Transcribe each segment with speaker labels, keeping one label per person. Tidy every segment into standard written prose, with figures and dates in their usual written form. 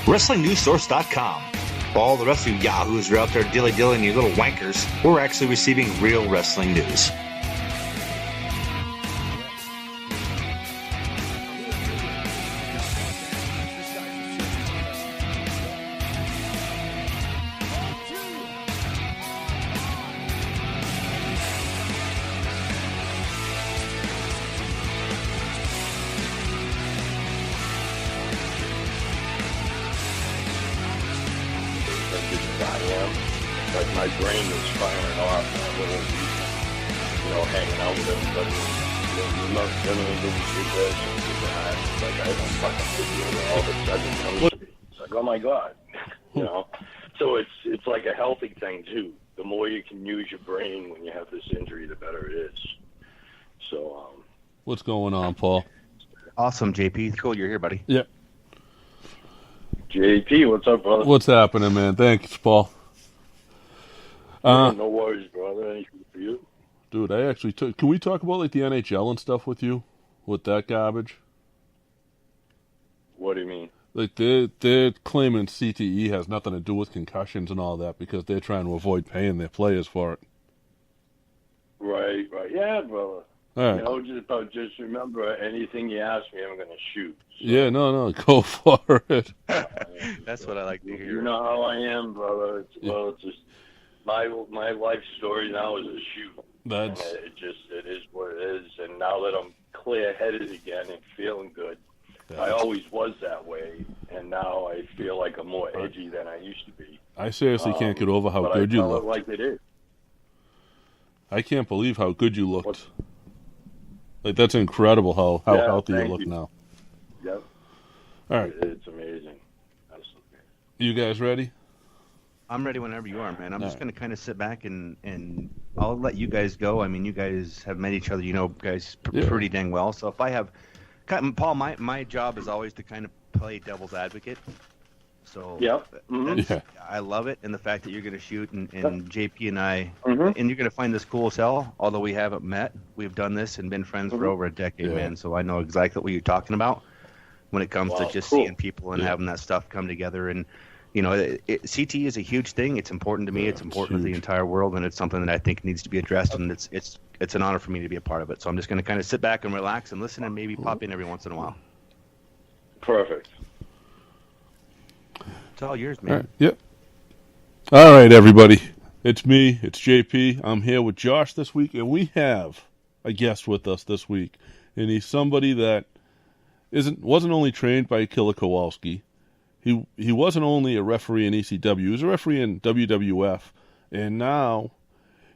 Speaker 1: WrestlingNewsSource.com. For all the rest of you yahoos who are out there dilly-dillying, you little wankers, we're actually receiving real wrestling news.
Speaker 2: Like my brain was firing off that little week, hanging out with everybody. You love gentlemen doing this and do that. It's like I don't fucking do it. All of a sudden it comes to me. It's like, oh my God. So it's like a healthy thing too. The more you can use your brain when you have this injury, the better it is. So
Speaker 3: what's going on, Paul?
Speaker 4: Awesome, JP. Cool, you're here, buddy.
Speaker 3: Yep.
Speaker 2: JP, what's up, brother?
Speaker 3: What's happening, man? Thanks, Paul.
Speaker 2: No worries, brother. Anything for you?
Speaker 3: Dude, I actually took... Can we talk about, like, the NHL and stuff with you? With that garbage?
Speaker 2: What do you mean?
Speaker 3: Like, they're claiming CTE has nothing to do with concussions and all that because they're trying to avoid paying their players for it.
Speaker 2: Right. Yeah, brother.
Speaker 3: All right.
Speaker 2: Just remember, anything you ask me, I'm going to shoot. So.
Speaker 3: Yeah, no, go for it.
Speaker 4: That's what I like to hear.
Speaker 2: You know how I am, brother. It's just... My life story now is a shoot. It is what it is. And now that I'm clear-headed again and feeling good, I always was that way, and now I feel like I'm more edgy than I used to be.
Speaker 3: I seriously can't get over how good you look.
Speaker 2: Like it is.
Speaker 3: I can't believe how good you looked. Like, that's incredible how healthy you look now.
Speaker 2: Yep.
Speaker 3: All right.
Speaker 2: It's amazing. Absolutely.
Speaker 3: You guys ready?
Speaker 4: I'm ready whenever you are, man. I'm just going to kind of sit back and I'll let you guys go. I mean, you guys have met each other, guys pretty dang well. So if I have, Paul, my job is always to kind of play devil's advocate. So I love it, and the fact that you're going to shoot and JP and I, and you're going to find this cool as hell. Although we haven't met, we've done this and been friends for over a decade, man. So I know exactly what you're talking about when it comes to just seeing people and having that stuff come together. And CTE is a huge thing. It's important to me. It's important to the entire world, and it's something that I think needs to be addressed. And it's an honor for me to be a part of it. So I'm just going to kind of sit back and relax and listen, and maybe pop in every once in a while.
Speaker 2: Perfect.
Speaker 4: It's all yours, man.
Speaker 3: All right. Yep. All right, everybody. It's me. It's JP. I'm here with Josh this week, and we have a guest with us this week, and he's somebody that wasn't only trained by Killer Kowalski. He wasn't only a referee in ECW, he was a referee in WWF, and now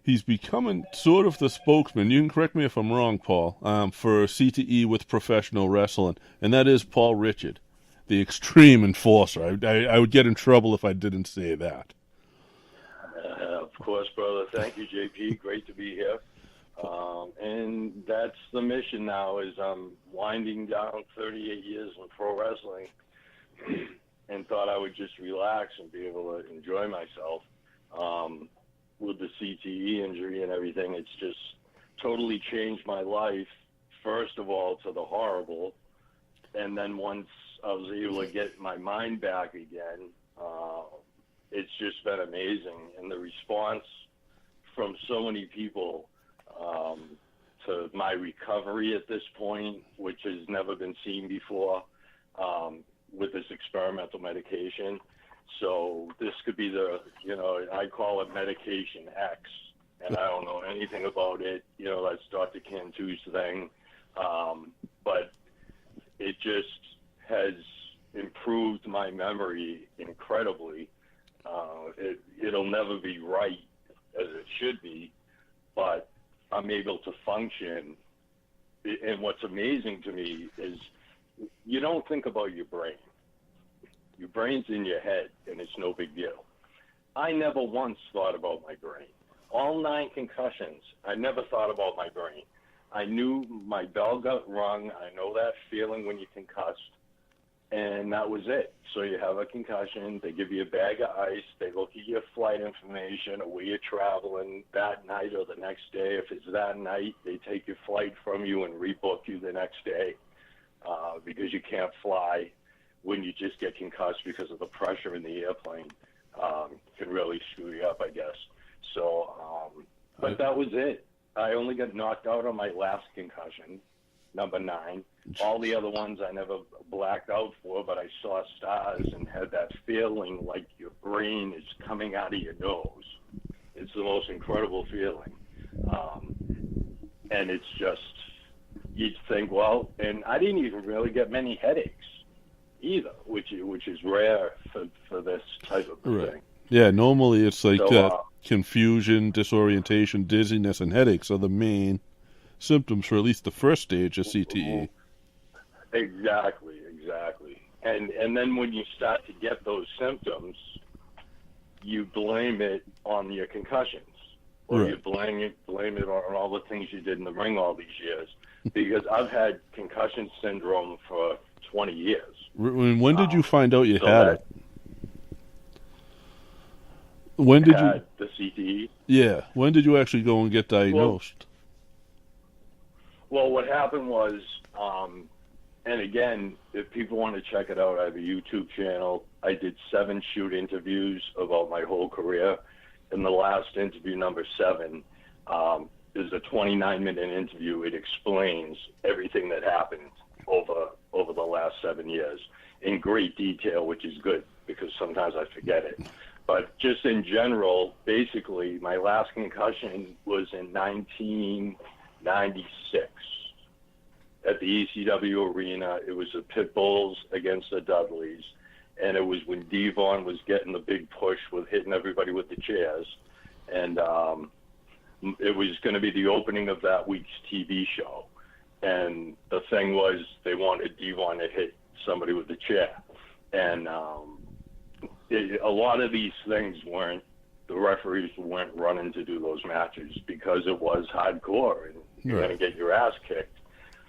Speaker 3: he's becoming sort of the spokesman, you can correct me if I'm wrong, Paul, for CTE with professional wrestling, and that is Paul Richard, the Extreme Enforcer. I would get in trouble if I didn't say that.
Speaker 2: Of course, brother. Thank you, JP. Great to be here. And that's the mission now, is I'm winding down 38 years in pro wrestling. And thought I would just relax and be able to enjoy myself. With the CTE injury and everything, it's just totally changed my life, first of all, to the horrible. And then once I was able to get my mind back again, it's just been amazing. And the response from so many people to my recovery at this point, which has never been seen before, with this experimental medication. So this could be I call it medication X, and I don't know anything about it. That's Dr. Cantu's thing. But it just has improved my memory incredibly. It'll never be right as it should be, but I'm able to function. And what's amazing to me is you don't think about your brain. Your brain's in your head, and it's no big deal. I never once thought about my brain. All 9 concussions, I never thought about my brain. I knew my bell got rung. I know that feeling when you're concussed, and that was it. So you have a concussion. They give you a bag of ice. They look at your flight information or where you're traveling that night or the next day. If it's that night, they take your flight from you and rebook you the next day. Because you can't fly when you just get concussed because of the pressure in the airplane, can really screw you up, I guess. So, but that was it. I only got knocked out on my last concussion, number 9. All the other ones I never blacked out for, but I saw stars and had that feeling like your brain is coming out of your nose. It's the most incredible feeling. And it's just, you'd think, well, and I didn't even really get many headaches either, which is rare for this type of thing.
Speaker 3: Yeah, normally it's like confusion, disorientation, dizziness, and headaches are the main symptoms for at least the first stage of CTE.
Speaker 2: Exactly. And then when you start to get those symptoms, you blame it on your concussions, or you blame it on all the things you did in the ring all these years. Because I've had concussion syndrome for 20 years.
Speaker 3: When did you find out you had it? When did you
Speaker 2: the CTE?
Speaker 3: Yeah. When did you actually go and get diagnosed?
Speaker 2: Well, what happened was, and again, if people want to check it out, I have a YouTube channel. I did 7 shoot interviews about my whole career. In the last interview, number 7, is a 29-minute interview. It explains everything that happened over the last 7 years in great detail, which is good because sometimes I forget it. But just in general, basically, my last concussion was in 1996 at the ECW arena. It was the Pit Bulls against the Dudleys, and it was when Devon was getting the big push with hitting everybody with the chairs, and it was going to be the opening of that week's TV show. And the thing was, they wanted Devon to hit somebody with the chair, and a lot of these things the referees weren't running to do those matches because it was hardcore and you're going to get your ass kicked.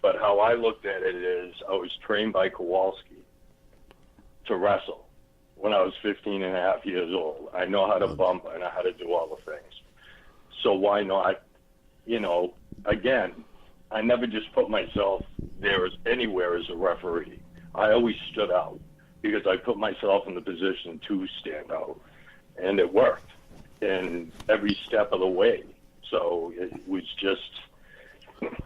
Speaker 2: But how I looked at it is, I was trained by Kowalski to wrestle when I was 15 and a half years old. I know how to bump, I know how to do all the things. So why not, again, I never just put myself there anywhere as a referee. I always stood out because I put myself in the position to stand out, and it worked in every step of the way. So it was just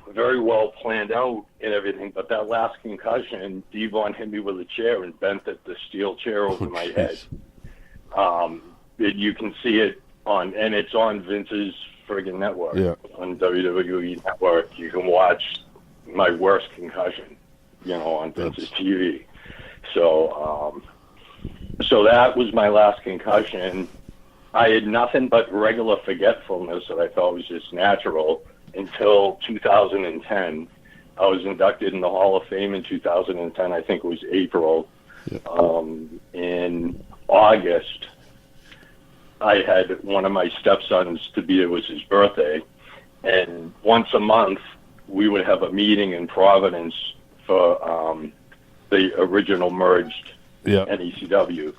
Speaker 2: very well planned out and everything. But that last concussion, Devon hit me with a chair and bent the steel chair over my head. You can see it and it's on Vince's friggin' network, on WWE Network. You can watch my worst concussion, on Vince's TV. So that was my last concussion. I had nothing but regular forgetfulness that I thought was just natural until 2010. I was inducted in the Hall of Fame in 2010. I think it was April. In August, I had one of my stepsons to be, it was his birthday. And once a month, we would have a meeting in Providence for the original merged NECW.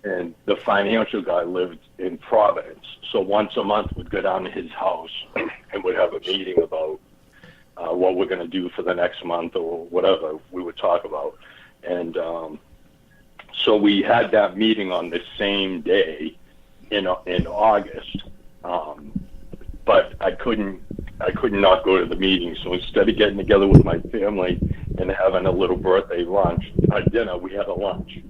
Speaker 2: And the financial guy lived in Providence. So once a month, we'd go down to his house and would have a meeting about what we're going to do for the next month or whatever we would talk about. And so we had that meeting on the same day in August. But I couldn't not go to the meeting. So instead of getting together with my family and having a little birthday lunch, dinner, we had a lunch.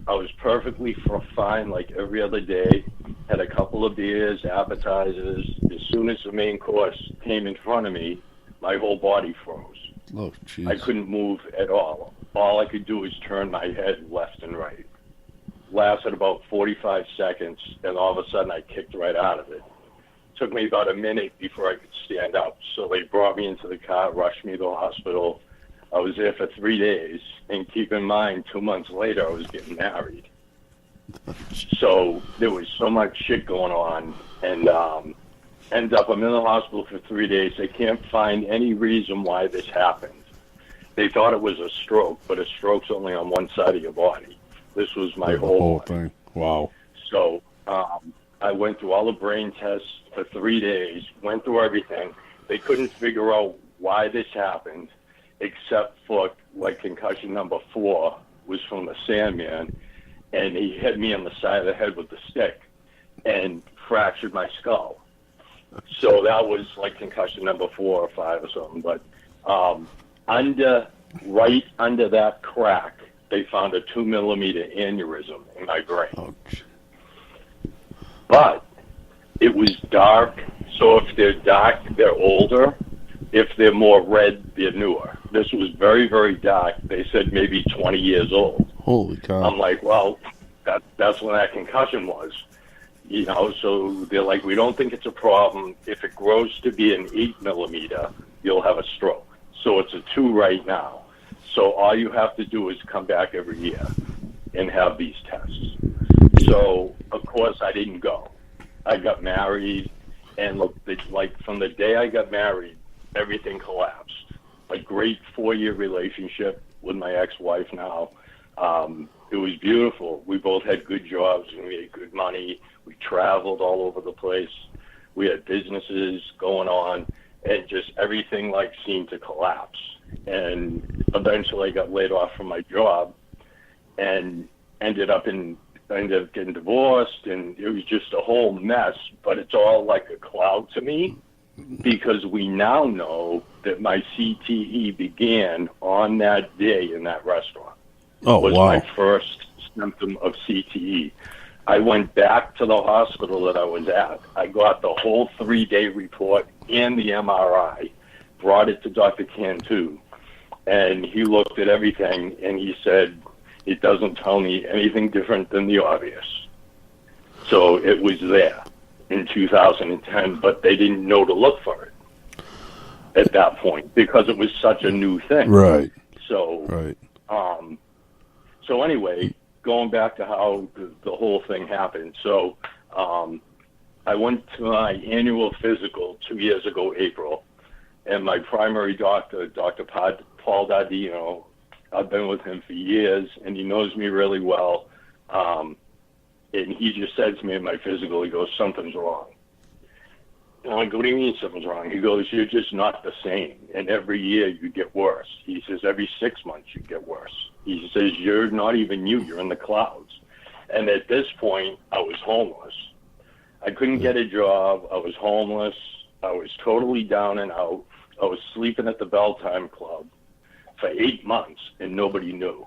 Speaker 2: I was perfectly fine like every other day, had a couple of beers, appetizers. As soon as the main course came in front of me, my whole body froze.
Speaker 3: Oh, jeez.
Speaker 2: I couldn't move at all. All I could do was turn my head left and right. Lasted about 45 seconds, and all of a sudden I kicked right out of it. Took me about a minute before I could stand up. So they brought me into the car, rushed me to the hospital. I was there for 3 days, and keep in mind, 2 months later, I was getting married. So there was so much shit going on, and I'm in the hospital for 3 days. They can't find any reason why this happened. They thought it was a stroke, but a stroke's only on one side of your body. This was my whole
Speaker 3: thing. Wow.
Speaker 2: So I went through all the brain tests for 3 days, went through everything. They couldn't figure out why this happened, except for like concussion number 4, was from a Sandman, and he hit me on the side of the head with the stick and fractured my skull. So that was like concussion number 4 or 5 or something. But right under that crack, they found a 2-millimeter aneurysm in my brain.
Speaker 3: Ouch.
Speaker 2: But it was dark, so if they're dark, they're older. If they're more red, they're newer. This was very, very dark. They said maybe 20 years old.
Speaker 3: Holy cow.
Speaker 2: I'm like, well, that's when that concussion was. You know, so they're like, we don't think it's a problem. If it grows to be an 8-millimeter, you'll have a stroke. So it's a 2 right now. So all you have to do is come back every year and have these tests. So, of course, I didn't go. I got married, and look, like from the day I got married, everything collapsed. A great 4-year relationship with my ex-wife now. It was beautiful. We both had good jobs, and we made good money. We traveled all over the place. We had businesses going on, and just everything like seemed to collapse. And eventually I got laid off from my job and ended up getting divorced, and it was just a whole mess. But it's all like a cloud to me, because we now know that my CTE began on that day in that restaurant.
Speaker 3: Oh,
Speaker 2: was
Speaker 3: wow.
Speaker 2: my first symptom of CTE. I went back to the hospital that I was at. I got the whole 3-day report and the MRI, brought it to Dr. Cantu, and he looked at everything, and he said, it doesn't tell me anything different than the obvious. So it was there in 2010, but they didn't know to look for it at that point because it was such a new thing.
Speaker 3: Right.
Speaker 2: So,
Speaker 3: right.
Speaker 2: So anyway, going back to how the whole thing happened. So I went to my annual physical 2 years ago, April, and my primary doctor, Dr. Paul Dardino, I've been with him for years, and he knows me really well. And he just said to me in my physical, he goes, something's wrong. And I'm like, what do you mean something's wrong? He goes, you're just not the same. And every year you get worse. He says, every 6 months you get worse. He says, you're not even you. You're in the clouds. And at this point, I was homeless. I couldn't get a job. I was homeless. I was totally down and out. I was sleeping at the Belltime Club for 8 months, and nobody knew.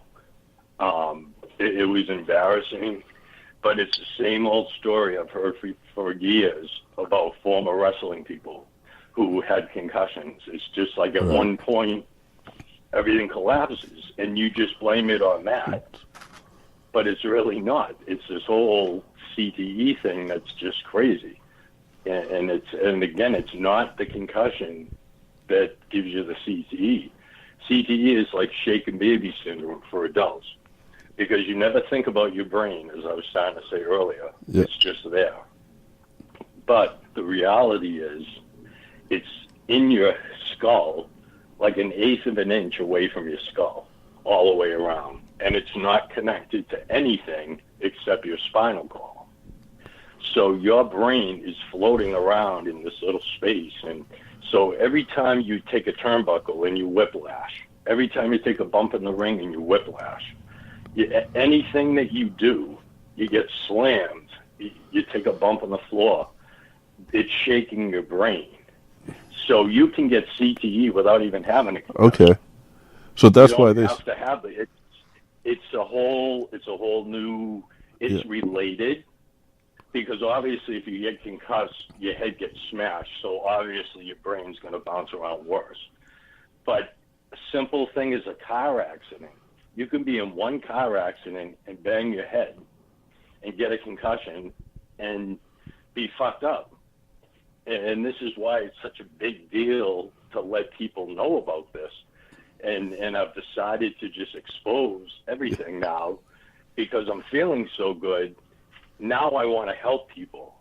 Speaker 2: It was embarrassing. But it's the same old story I've heard for years about former wrestling people who had concussions. It's just like at one point, everything collapses, and you just blame it on that. But it's really not. It's this whole CTE thing that's just crazy. And again, it's not the concussion that gives you the CTE. CTE is like shaken baby syndrome for adults, because you never think about your brain, as I was starting to say earlier.
Speaker 3: Yep.
Speaker 2: It's just there. But the reality is, it's in your skull, like 1/8 of an inch away from your skull, all the way around. And it's not connected to anything except your spinal column. So your brain is floating around in this little space. And so every time you take a turnbuckle and you whiplash, every time you take a bump in the ring and you whiplash, anything that you do, you get slammed, you take a bump on the floor, it's shaking your brain. So you can get CTE without even having it.
Speaker 3: Okay. So that's why they
Speaker 2: have to have it. It's a whole new, it's related, because obviously if you get concussed, your head gets smashed. So obviously your brain's going to bounce around worse. But a simple thing is a car accident. You can be in one car accident and bang your head and get a concussion and be fucked up. And this is why it's such a big deal to let people know about this. And I've decided to just expose everything now, because I'm feeling so good. Now I want to help people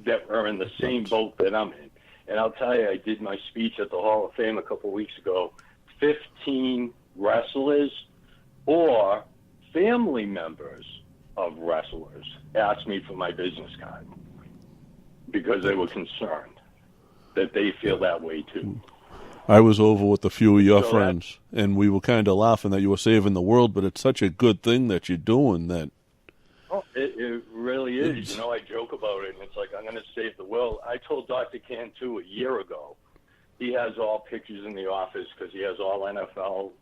Speaker 2: that are in the same boat that I'm in. And I'll tell you, I did my speech at the Hall of Fame a couple of weeks ago. 15 wrestlers or family members of wrestlers asked me for my business card because they were concerned that they feel that way too.
Speaker 3: I was over with a few of your friends, and we were kind of laughing that you were saving the world, but it's such a good thing that you're doing that.
Speaker 2: Oh, it really is. You know, I joke about it, and it's like, I'm going to save the world. I told Dr. Cantu a year ago. He has all pictures in the office because he has all NFL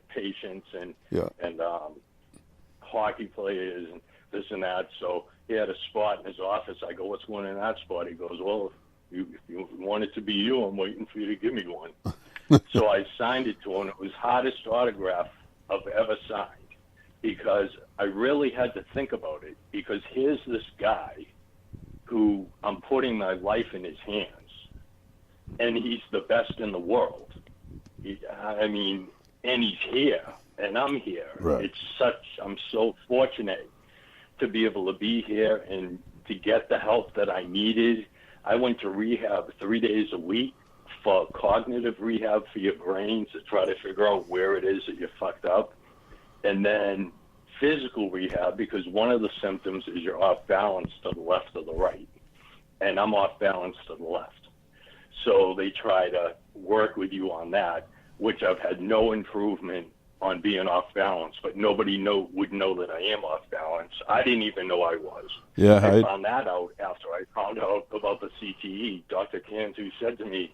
Speaker 2: patients and hockey players and this and that. So he had a spot in his office. I go, what's going in that spot? He goes, well, if you want it to be you, I'm waiting for you to give me one. So I signed it to him. It was the hardest autograph I've ever signed because I really had to think about it, because here's this guy who I'm putting my life in his hands, and he's the best in the world. And he's here, and I'm here.
Speaker 3: Right.
Speaker 2: I'm so fortunate to be able to be here and to get the help that I needed. I went to rehab 3 days a week for cognitive rehab for your brain to try to figure out where it is that you're fucked up. And then physical rehab, because one of the symptoms is you're off balance to the left or the right. And I'm off balance to the left. So they try to work with you on that, which I've had no improvement on being off balance, but nobody would know that I am off balance. I didn't even know I was.
Speaker 3: Yeah,
Speaker 2: I found that out after I found out about the CTE. Dr. Cantu said to me,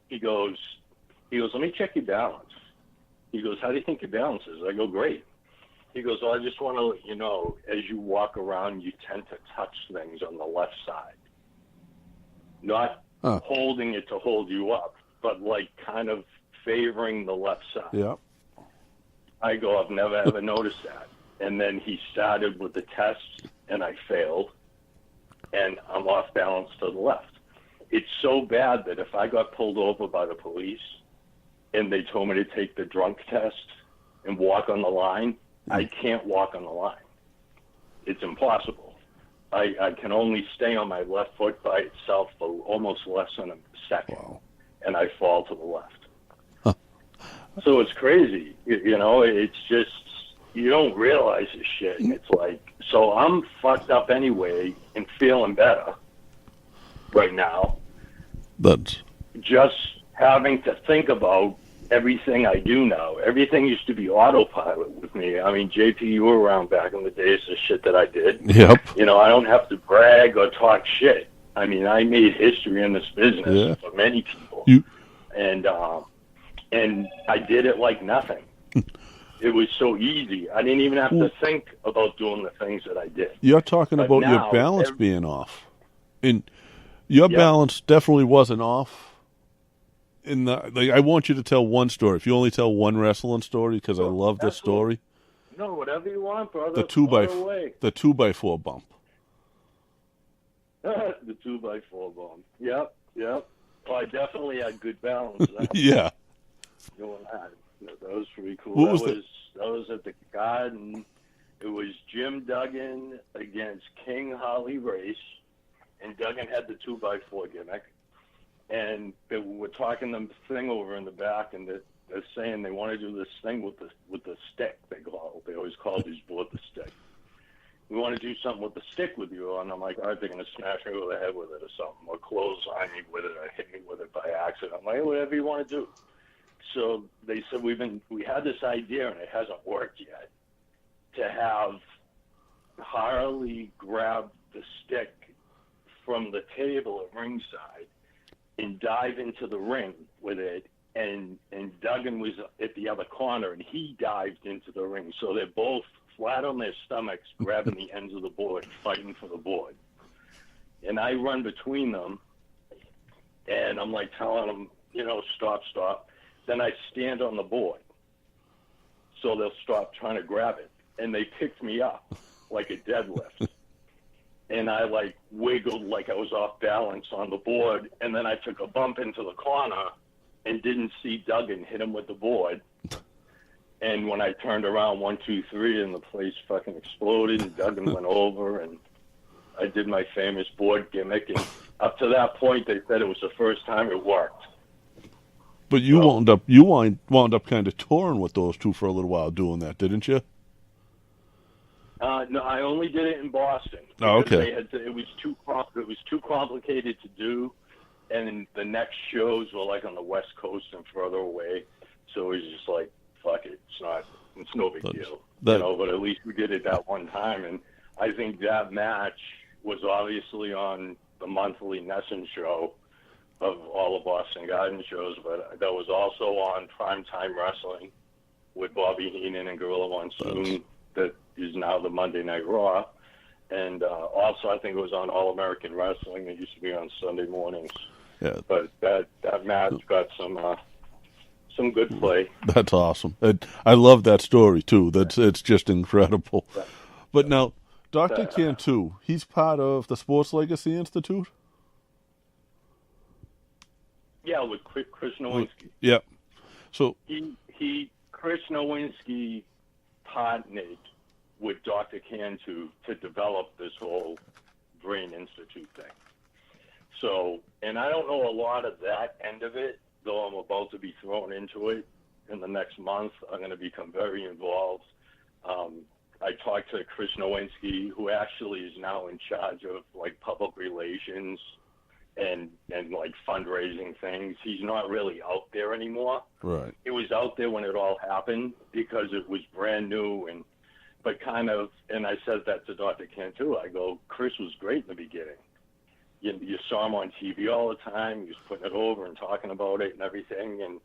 Speaker 2: he goes, let me check your balance. He goes, how do you think your balance is? I go, great. He goes, well, I just want to let you know, as you walk around, you tend to touch things on the left side. Not holding it to hold you up, but like kind of favoring the left side.
Speaker 3: Yeah.
Speaker 2: I go, I've never ever noticed that. And then he started with the test, and I failed, and I'm off balance to the left. It's so bad that if I got pulled over by the police and they told me to take the drunk test and walk on the line, I can't walk on the line. It's impossible. I can only stay on my left foot by itself for almost less than a second, and I fall to the left. So it's crazy, it's just, you don't realize this shit. And it's like, so I'm fucked up anyway and feeling better right now.
Speaker 3: That's
Speaker 2: just having to think about everything I do now. Everything used to be autopilot with me. I mean, JP, you were around back in the days, the shit that I did.
Speaker 3: Yep.
Speaker 2: I don't have to brag or talk shit. I mean, I made history in this business for many people. And I did it like nothing. It was so easy. I didn't even have to think about doing the things that I did.
Speaker 3: You're talking about your balance being off. And your balance definitely wasn't off. I want you to tell one story. If you only tell one wrestling story, because I love this story.
Speaker 2: No, whatever you want, brother.
Speaker 3: The 2x4 bump.
Speaker 2: The 2x4 bump. Yep. Well, I definitely had good balance.
Speaker 3: Yeah.
Speaker 2: Doing that. That was pretty cool. That was at the Garden. It was Jim Duggan against King Harley Race, and Duggan had the 2x4 gimmick. And they were talking the thing over in the back, and they're saying they want to do this thing with the stick. They always called his board the stick. We want to do something with the stick with you, and I'm like, all right, they're going to smash me over the head with it or something, or clothesline me with it, or hit me with it by accident. I'm like, hey, whatever you want to do. So they said we had this idea, and it hasn't worked yet, to have Harley grab the stick from the table at ringside and dive into the ring with it, and Duggan was at the other corner, and he dived into the ring. So they're both flat on their stomachs, grabbing the ends of the board, fighting for the board. And I run between them, and I'm like telling them, stop. Then I stand on the board, so they'll stop trying to grab it. And they picked me up like a deadlift. And I wiggled like I was off balance on the board, and then I took a bump into the corner and didn't see Duggan hit him with the board. And when I turned around 1, 2, 3, and the place fucking exploded, and Duggan went over, and I did my famous board gimmick. And up to that point, they said it was the first time it worked.
Speaker 3: But you wound up kind of touring with those two for a little while doing that, didn't you?
Speaker 2: No, I only did it in Boston.
Speaker 3: Oh, okay.
Speaker 2: It was too complicated to do, and the next next shows were like on the West Coast and further away. So it was just like, fuck it, it's no big deal. You know, but at least we did it that one time. And I think that match was obviously on the monthly Nesson show of all the Boston Garden shows, but that was also on Primetime Wrestling with Bobby Heenan and Gorilla Monsoon, that is now the Monday Night Raw. And also, I think it was on All American Wrestling. It used to be on Sunday mornings.
Speaker 3: Yeah.
Speaker 2: But that match got some good play.
Speaker 3: That's awesome. I love that story too. It's just incredible. Yeah. But now, Dr. Cantu, he's part of the Sports Legacy Institute.
Speaker 2: Yeah, with Chris Nowinski.
Speaker 3: Yep. So
Speaker 2: Chris Nowinski partnered with Dr. Cantu to develop this whole Brain Institute thing. So, and I don't know a lot of that end of it, though I'm about to be thrown into it in the next month. I'm going to become very involved. I talked to Chris Nowinski, who actually is now in charge of like public relations and like fundraising things. He's not really out there anymore.
Speaker 3: Right.
Speaker 2: It was out there when it all happened because it was brand new but kind of, and I said that to Dr. Cantu. I go, Chris was great in the beginning. You saw him on TV all the time. He was putting it over and talking about it and everything. And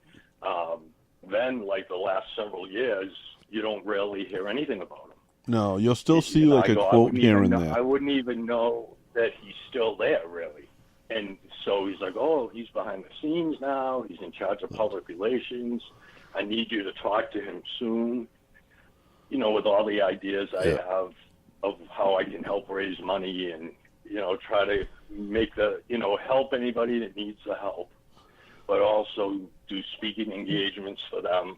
Speaker 2: then, like the last several years, you don't really hear anything about him.
Speaker 3: No, you'll still see like a quote here and there.
Speaker 2: I wouldn't even know that he's still there, really. And so he's like, oh, he's behind the scenes now. He's in charge of public relations. I need you to talk to him soon. You know, with all the ideas I have of how I can help raise money and, you know, try to make help anybody that needs the help, but also do speaking engagements for them,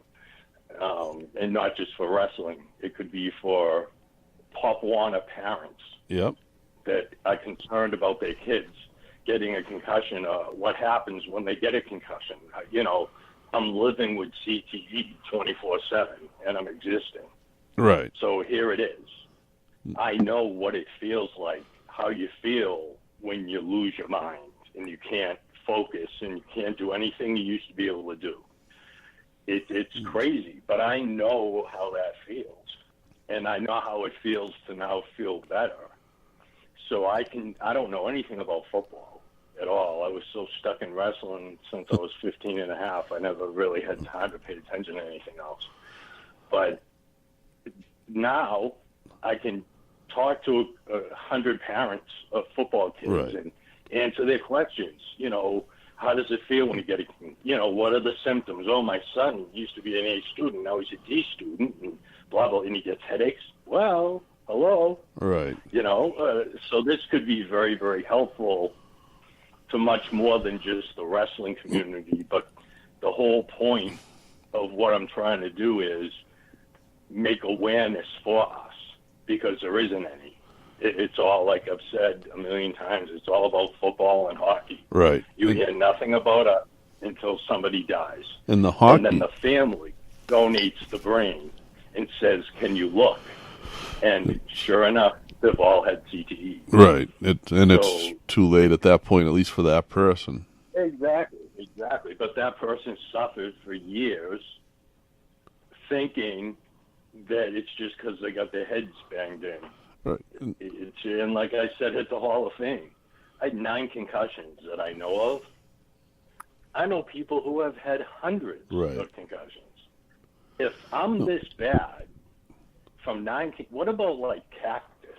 Speaker 2: and not just for wrestling. It could be for Pop Warner parents that are concerned about their kids getting a concussion, what happens when they get a concussion. You know, I'm living with CTE 24/7, and I'm existing.
Speaker 3: Right.
Speaker 2: So here it is. I know what it feels like, how you feel when you lose your mind and you can't focus and you can't do anything you used to be able to do. It's crazy, but I know how that feels. And I know how it feels to now feel better. So I don't know anything about football at all. I was so stuck in wrestling since I was 15 and a half. I never really had time to pay attention to anything else. But now I can talk to 100 parents of football kids and answer their questions. You know, how does it feel when you get what are the symptoms? Oh, my son used to be an A student, now he's a D student, and blah, blah, and he gets headaches. Well, hello.
Speaker 3: Right.
Speaker 2: You know, so this could be very, very helpful to much more than just the wrestling community, but the whole point of what I'm trying to do is make awareness for us, because there isn't any. It's all, like I've said a million times, it's all about football and hockey.
Speaker 3: Right.
Speaker 2: You hear nothing about it until somebody dies.
Speaker 3: And the hockey.
Speaker 2: And then the family donates the brain and says, can you look? And sure enough, they've all had CTE.
Speaker 3: Right. It's too late at that point, at least for that person.
Speaker 2: Exactly. But that person suffered for years thinking that it's just because they got their heads banged in.
Speaker 3: Right.
Speaker 2: And like I said at the Hall of Fame, I had 9 concussions that I know of. I know people who have had hundreds of concussions. If I'm this bad from 9, what about like Cactus?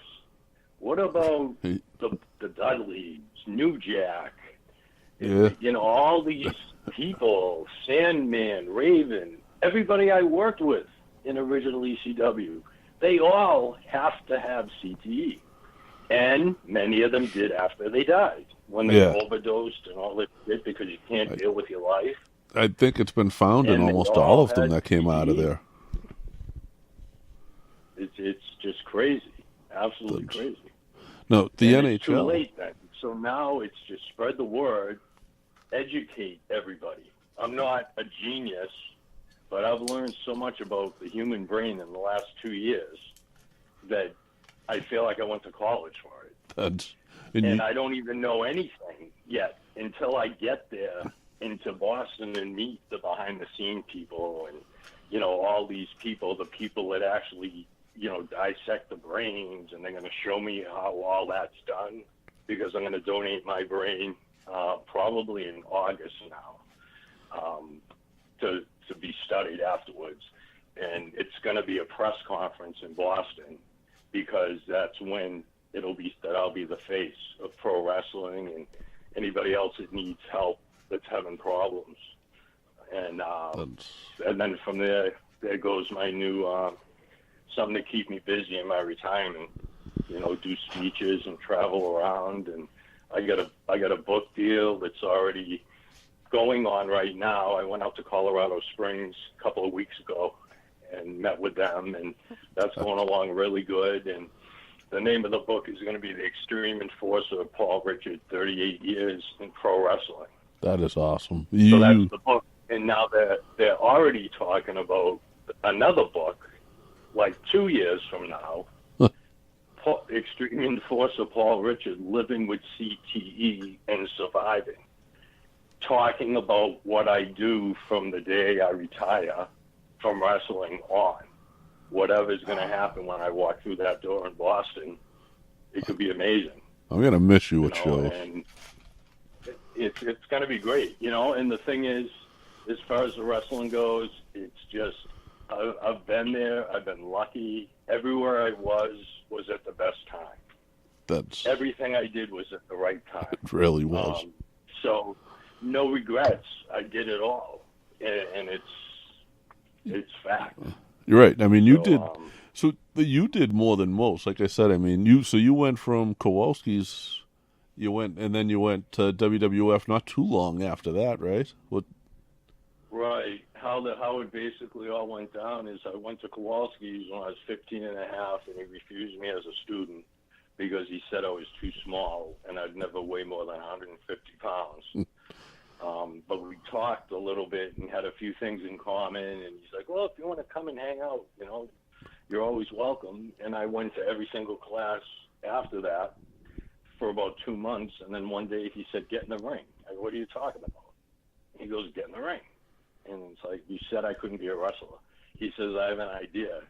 Speaker 2: What about the Dudleys, New Jack?
Speaker 3: Yeah.
Speaker 2: You know, all these people, Sandman, Raven, everybody I worked with in original ECW, they all have to have CTE. And many of them did after they died, when they overdosed and all that shit, because you can't deal with your life.
Speaker 3: I think it's been found in almost all of them that came out of there.
Speaker 2: It's just crazy. Absolutely crazy.
Speaker 3: No, the NHL.
Speaker 2: It's too late then. So now it's just spread the word, educate everybody. I'm not a genius, but I've learned so much about the human brain in the last 2 years that I feel like I went to college for it. And I don't even know anything yet until I get there into Boston and meet the behind-the-scene people and, you know, all these people, the people that actually, you know, dissect the brains, and they're going to show me how all that's done, because I'm going to donate my brain probably in August now to be studied afterwards. And it's going to be a press conference in Boston, because that's when I'll be the face of pro wrestling and anybody else that needs help that's having problems. And then from there goes my new something to keep me busy in my retirement. You know, do speeches and travel around. And I got a book deal that's already going on right now. I went out to Colorado Springs a couple of weeks ago and met with them, and that's going along really good. And the name of the book is going to be The Extreme Enforcer Paul Richard, 38 Years in Pro Wrestling.
Speaker 3: That is awesome.
Speaker 2: So that's the book. And now they're already talking about another book, like 2 years from now, Extreme Enforcer Paul Richard, Living with CTE and Surviving, talking about what I do from the day I retire from wrestling on. Whatever's going to happen when I walk through that door in Boston, it could be amazing.
Speaker 3: I'm going to miss you at shows.
Speaker 2: And it's going to be great, you know. And the thing is, as far as the wrestling goes, it's just, I've been there. I've been lucky. Everywhere I was at the best time. Everything I did was at the right time.
Speaker 3: It really was.
Speaker 2: So no regrets. I did it all. And it's fact.
Speaker 3: You're right. I mean, you did more than most. Like I said, I mean, you went from Kowalski's, and then you went to WWF not too long after that, right?
Speaker 2: Right. How it basically all went down is I went to Kowalski's when I was 15 and a half, and he refused me as a student because he said I was too small and I'd never weigh more than 150 pounds. But we talked a little bit and had a few things in common, and he's like, well, if you want to come and hang out, you know, you're always welcome. And I went to every single class after that for about 2 months, and then one day he said, get in the ring. I go, what are you talking about? He goes, get in the ring. And it's like, you said I couldn't be a wrestler. He says, I have an idea.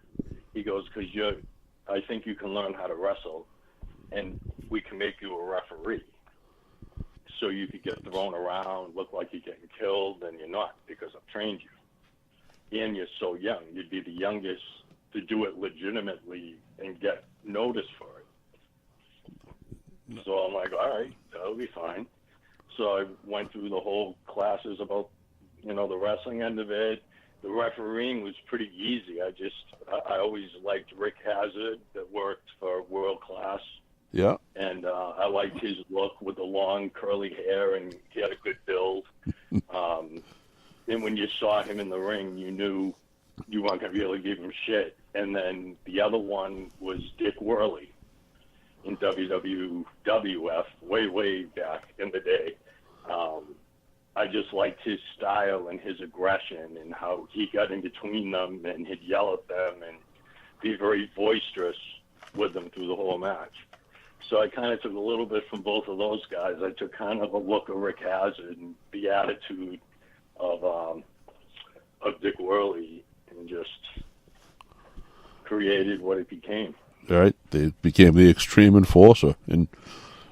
Speaker 2: He goes, because I think you can learn how to wrestle, and we can make you a referee. So you could get thrown around, look like you're getting killed, and you're not, because I've trained you. And you're so young. You'd be the youngest to do it legitimately and get noticed for it. So I'm like, all right, that'll be fine. So I went through the whole classes about, you know, the wrestling end of it. The refereeing was pretty easy. I always liked Rick Hazard that worked for World Class.
Speaker 3: Yeah.
Speaker 2: And I liked his look with the long curly hair, and he had a good build. And when you saw him in the ring, you knew you weren't going to be able to give him shit. And then the other one was Dick Worley in WWF, way back in the day. I just liked his style and his aggression and how he got in between them and he'd yell at them and be very boisterous with them through the whole match. So I kind of took a little bit from both of those guys. I took kind of a look of Rick Hazard and the attitude of Dick Worley, and just created what it became.
Speaker 3: All right, they became the Extreme Enforcer. And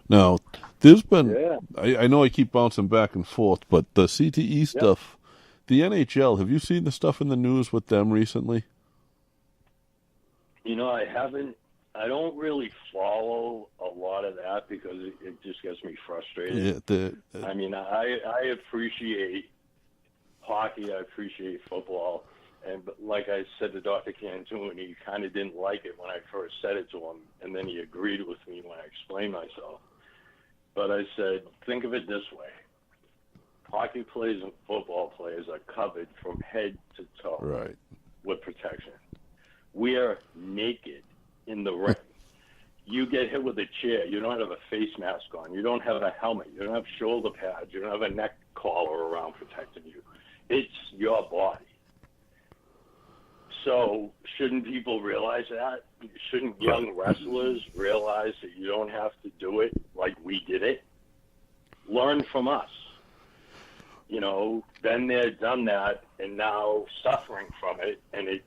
Speaker 3: now there's been, I know I keep bouncing back and forth, but the CTE stuff, the NHL, have you seen the stuff in the news with them recently?
Speaker 2: You know, I haven't. I don't really follow a lot of that because it just gets me frustrated. Yeah, I mean, I appreciate hockey. I appreciate football. And like I said to Dr. Cantoon, he kind of didn't like it when I first said it to him, and then he agreed with me when I explained myself. But I said, think of it this way. Hockey players and football players are covered from head to toe with protection. We are naked in the ring. You get hit with a chair. You don't have a face mask on. You don't have a helmet. You don't have shoulder pads. You don't have a neck collar around protecting you. It's your body. So shouldn't people realize that? Shouldn't young wrestlers realize that you don't have to do it like we did it? Learn from us. You know, been there, done that, and now suffering from it, and it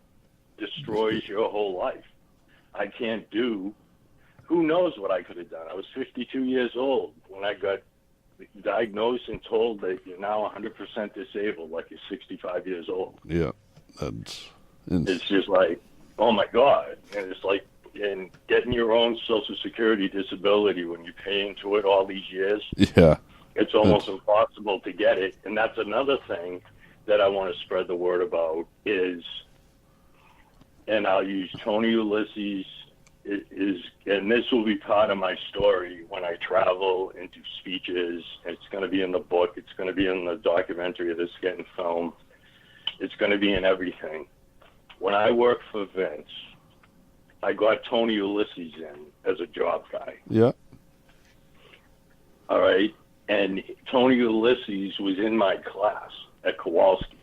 Speaker 2: destroys your whole life. I can't do, who knows what I could have done. I was 52 years old when I got diagnosed and told that you're now 100% disabled, like you're 65 years old.
Speaker 3: Yeah,
Speaker 2: it's just like, oh my God. And it's like, and getting your own Social Security disability when you pay into it all these years.
Speaker 3: Yeah.
Speaker 2: It's almost impossible to get it. And that's another thing that I want to spread the word about is, and I'll use Tony Ulysses, and this will be part of my story when I travel and do speeches. It's going to be in the book. It's going to be in the documentary that's getting filmed. It's going to be in everything. When I worked for Vince, I got Tony Ulysses in as a job guy.
Speaker 3: Yeah.
Speaker 2: All right. And Tony Ulysses was in my class at Kowalski.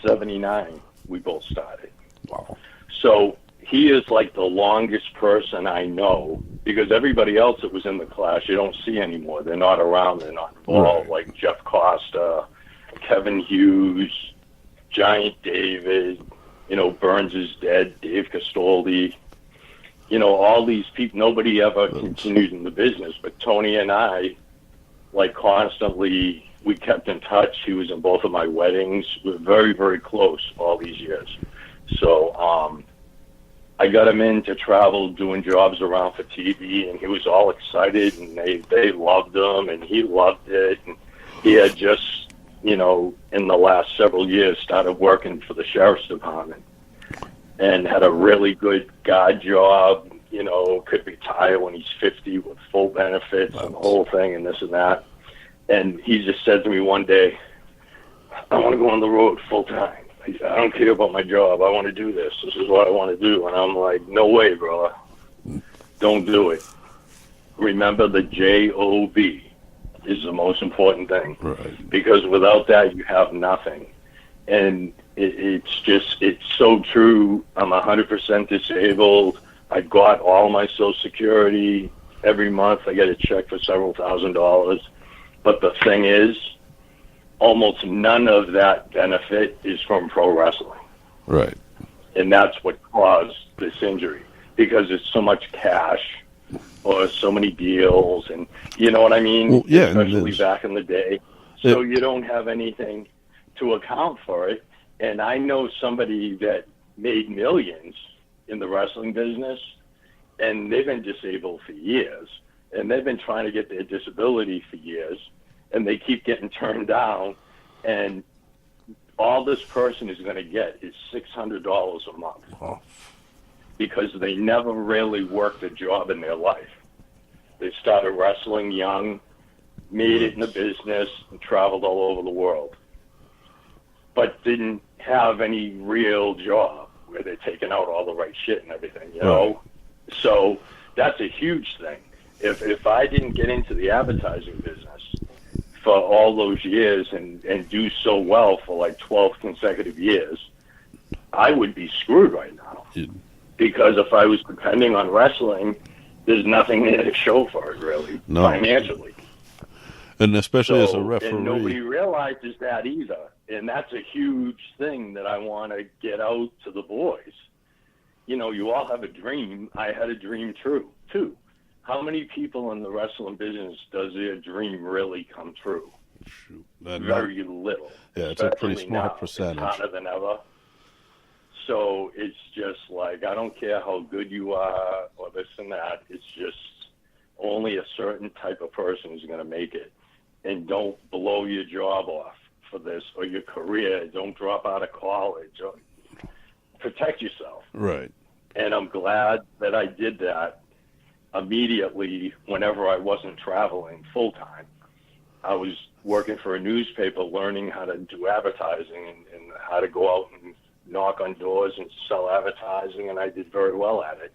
Speaker 2: 79, we both started.
Speaker 3: Wow.
Speaker 2: So he is like the longest person I know, because everybody else that was in the class you don't see anymore. They're not around. They're not involved.
Speaker 3: Right.
Speaker 2: Like Jeff Costa, Kevin Hughes, Giant David, you know, Burns is dead, Dave Castoldi. You know, all these people, nobody ever continued in the business. But Tony and I, like, constantly, we kept in touch. He was in both of my weddings. We were very, very close all these years. So I got him in to travel doing jobs around for TV, and he was all excited, and they loved him, and he loved it. And he had just, you know, in the last several years started working for the sheriff's department and had a really good guard job, you know, could retire when he's 50 with full benefits and the whole thing and this and that. And he just said to me one day, I want to go on the road full time. I don't care about my job. I want to do this. This is what I want to do. And I'm like, no way, brother. Don't do it. Remember the J-O-B is the most important thing.
Speaker 3: Right.
Speaker 2: Because without that, you have nothing. And it's so true. I'm 100% disabled. I got all my Social Security. Every month I get a check for several $1,000s. But the thing is, almost none of that benefit is from pro wrestling.
Speaker 3: Right.
Speaker 2: And that's what caused this injury, because it's so much cash or so many deals, and you know what I mean?
Speaker 3: Well, yeah,
Speaker 2: especially back in the day. So you don't have anything to account for it. And I know somebody that made millions in the wrestling business, and they've been disabled for years, and they've been trying to get their disability for years, and they keep getting turned down, and all this person is going to get is $600 a month.
Speaker 3: Oh.
Speaker 2: Because they never really worked a job in their life. They started wrestling young, made it in the business, and traveled all over the world, but didn't have any real job where they're taking out all the right shit and everything, you know? So that's a huge thing. If I didn't get into the advertising business for all those years and do so well for like 12 consecutive years, I would be screwed right now. Because if I was depending on wrestling, there's nothing there to show for it, really, financially.
Speaker 3: And especially as a referee.
Speaker 2: And nobody realizes that either. And that's a huge thing that I want to get out to the boys. You know, you all have a dream. I had a dream, too. How many people in the wrestling business does their dream really come true?
Speaker 3: Shoot,
Speaker 2: Very little.
Speaker 3: Yeah, it's a pretty small percentage.
Speaker 2: It's harder than ever. So it's just like, I don't care how good you are or this and that. It's just only a certain type of person is going to make it. And don't blow your job off for this or your career. Don't drop out of college. Or protect yourself.
Speaker 3: Right.
Speaker 2: And I'm glad that I did that immediately whenever I wasn't traveling full time. I was working for a newspaper, learning how to do advertising and how to go out and knock on doors and sell advertising, and I did very well at it.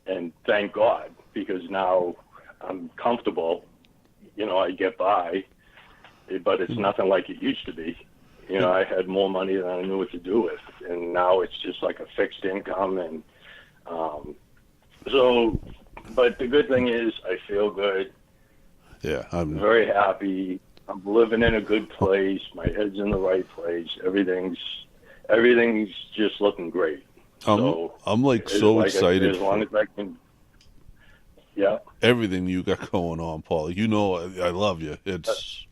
Speaker 2: And thank God, because now I'm comfortable. You know, I get by, but it's nothing like it used to be. You know, I had more money than I knew what to do with, and now it's just like a fixed income. And but the good thing is I feel good.
Speaker 3: Yeah, I'm
Speaker 2: very happy. I'm living in a good place. My head's in the right place. Everything's just looking great.
Speaker 3: I'm like so excited.
Speaker 2: As long as I can. Yeah.
Speaker 3: Everything you got going on, Paul. You know, I love you. It's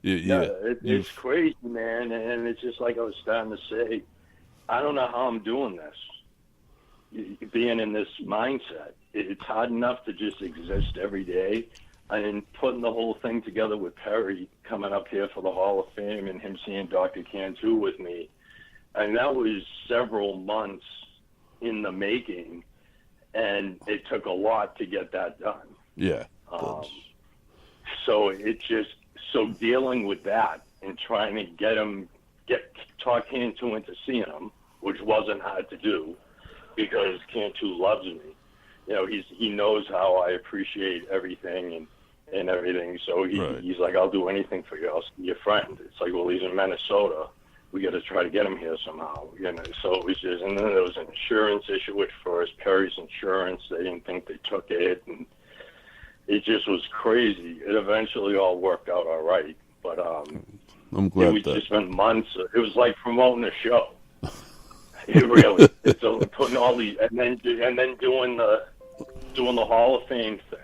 Speaker 2: it's crazy, man. And it's just like I was starting to say. I don't know how I'm doing this. Being in this mindset, it's hard enough to just exist every day. And putting the whole thing together with Perry coming up here for the Hall of Fame and him seeing Dr. Cantu with me. And that was several months in the making, and it took a lot to get that done.
Speaker 3: Yeah.
Speaker 2: So dealing with that and trying to talk Cantu into seeing him, which wasn't hard to do because Cantu loves me. You know, he knows how I appreciate everything and everything. So he's like, I'll do anything for you. I'll be your friend. It's like, well, he's in Minnesota. We got to try to get him here somehow. You know, so it was just, and then there was an insurance issue at first, Perry's insurance. They didn't think they took it, and it just was crazy. It eventually all worked out all right. But
Speaker 3: I'm glad
Speaker 2: we just spent months. It was like promoting a show. It really. So putting all these, and then doing the Hall of Fame thing.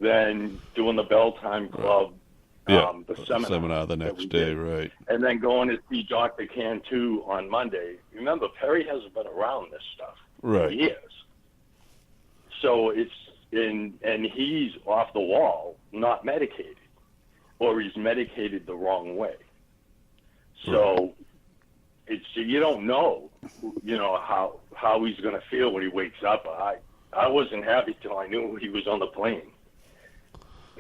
Speaker 2: Then doing the Bell Time Club, the seminar
Speaker 3: the next day, right?
Speaker 2: And then going to see Dr. Cantu on Monday. Remember, Perry hasn't been around this stuff for years, so it's and he's off the wall, not medicated, or he's medicated the wrong way. So it's you don't know, how he's going to feel when he wakes up. I wasn't happy till I knew he was on the plane.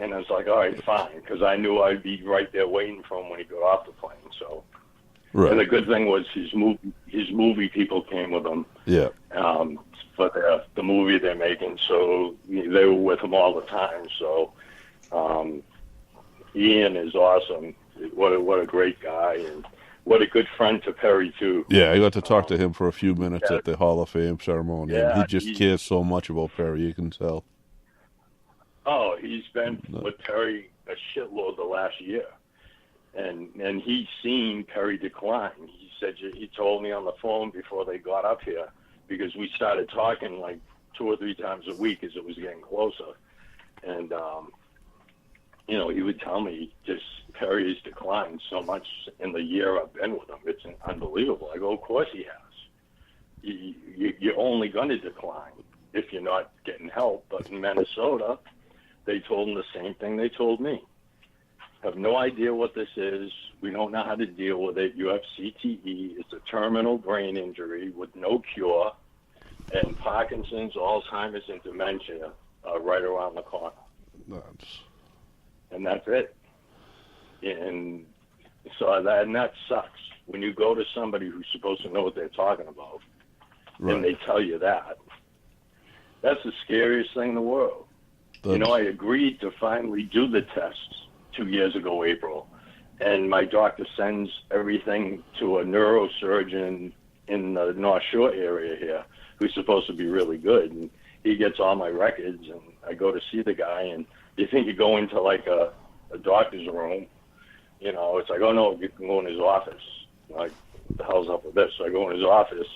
Speaker 2: And I was like, all right, fine, because I knew I'd be right there waiting for him when he got off the plane. So, and the good thing was his movie people came with him.
Speaker 3: Yeah.
Speaker 2: For the movie they're making, so they were with him all the time. So, Ian is awesome. What a great guy, and what a good friend to Perry too.
Speaker 3: Yeah, I got to talk to him for a few minutes at the Hall of Fame ceremony. Yeah, and he just cares so much about Perry. You can tell.
Speaker 2: Oh, he's been with Perry a shitload the last year, and he's seen Perry decline. He said he told me on the phone before they got up here, because we started talking like 2 or 3 times a week as it was getting closer, and he would tell me just Perry has declined so much in the year I've been with him. It's unbelievable. I go, of course he has. You're only going to decline if you're not getting help. But in Minnesota, they told him the same thing they told me. Have no idea what this is. We don't know how to deal with it. You have CTE. It's a terminal brain injury with no cure. And Parkinson's, Alzheimer's, and dementia are right around the corner. And that's it. And so that sucks. When you go to somebody who's supposed to know what they're talking about, and they tell you that, that's the scariest thing in the world. I agreed to finally do the tests 2 years ago, April, and my doctor sends everything to a neurosurgeon in the North Shore area here, who's supposed to be really good, and he gets all my records, and I go to see the guy, and you think you go into like a doctor's room, it's like, oh no, you can go in his office. Like, what the hell's up with this? So I go in his office,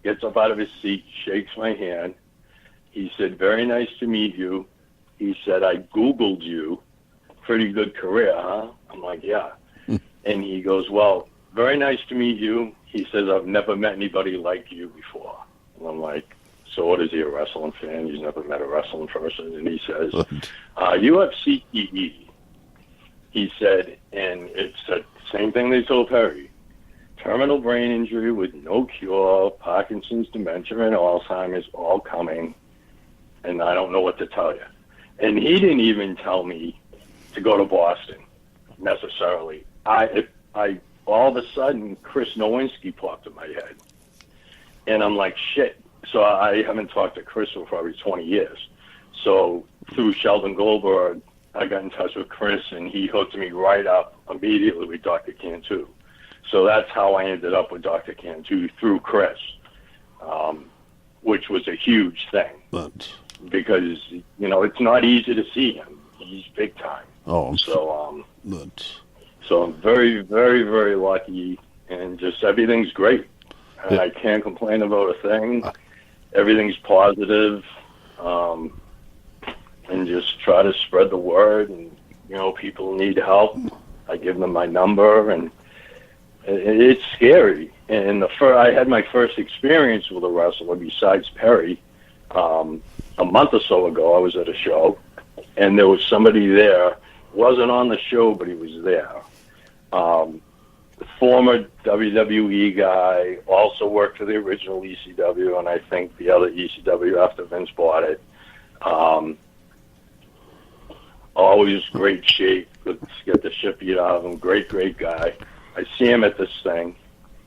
Speaker 2: gets up out of his seat, shakes my hand. He said, very nice to meet you. He said, I Googled you. Pretty good career, huh? I'm like, yeah. And he goes, well, very nice to meet you. He says, I've never met anybody like you before. And I'm like, so what is he, a wrestling fan? He's never met a wrestling person. And he says, you have CTE. He said, and it's the same thing they told Perry. Terminal brain injury with no cure, Parkinson's, dementia, and Alzheimer's all coming. And I don't know what to tell you. And he didn't even tell me to go to Boston necessarily. I all of a sudden, Chris Nowinski popped in my head. And I'm like, shit. So I haven't talked to Chris for probably 20 years. So through Sheldon Goldberg, I got in touch with Chris, and he hooked me right up immediately with Dr. Cantu. So that's how I ended up with Dr. Cantu through Chris, which was a huge thing. Because, you know, it's not easy to see him. He's big time.
Speaker 3: Oh,
Speaker 2: so I'm very, very, very lucky, and just everything's great. And I can't complain about a thing. Everything's positive, and just try to spread the word. And, you know, people need help. I give them my number, and it's scary. And I had my first experience with a wrestler besides Perry. A month or so ago, I was at a show, and there was somebody there. Wasn't on the show, but he was there. The former WWE guy, also worked for the original ECW, and I think the other ECW after Vince bought it. Always great shape. Let's get the shit beat out of him. Great, great guy. I see him at this thing.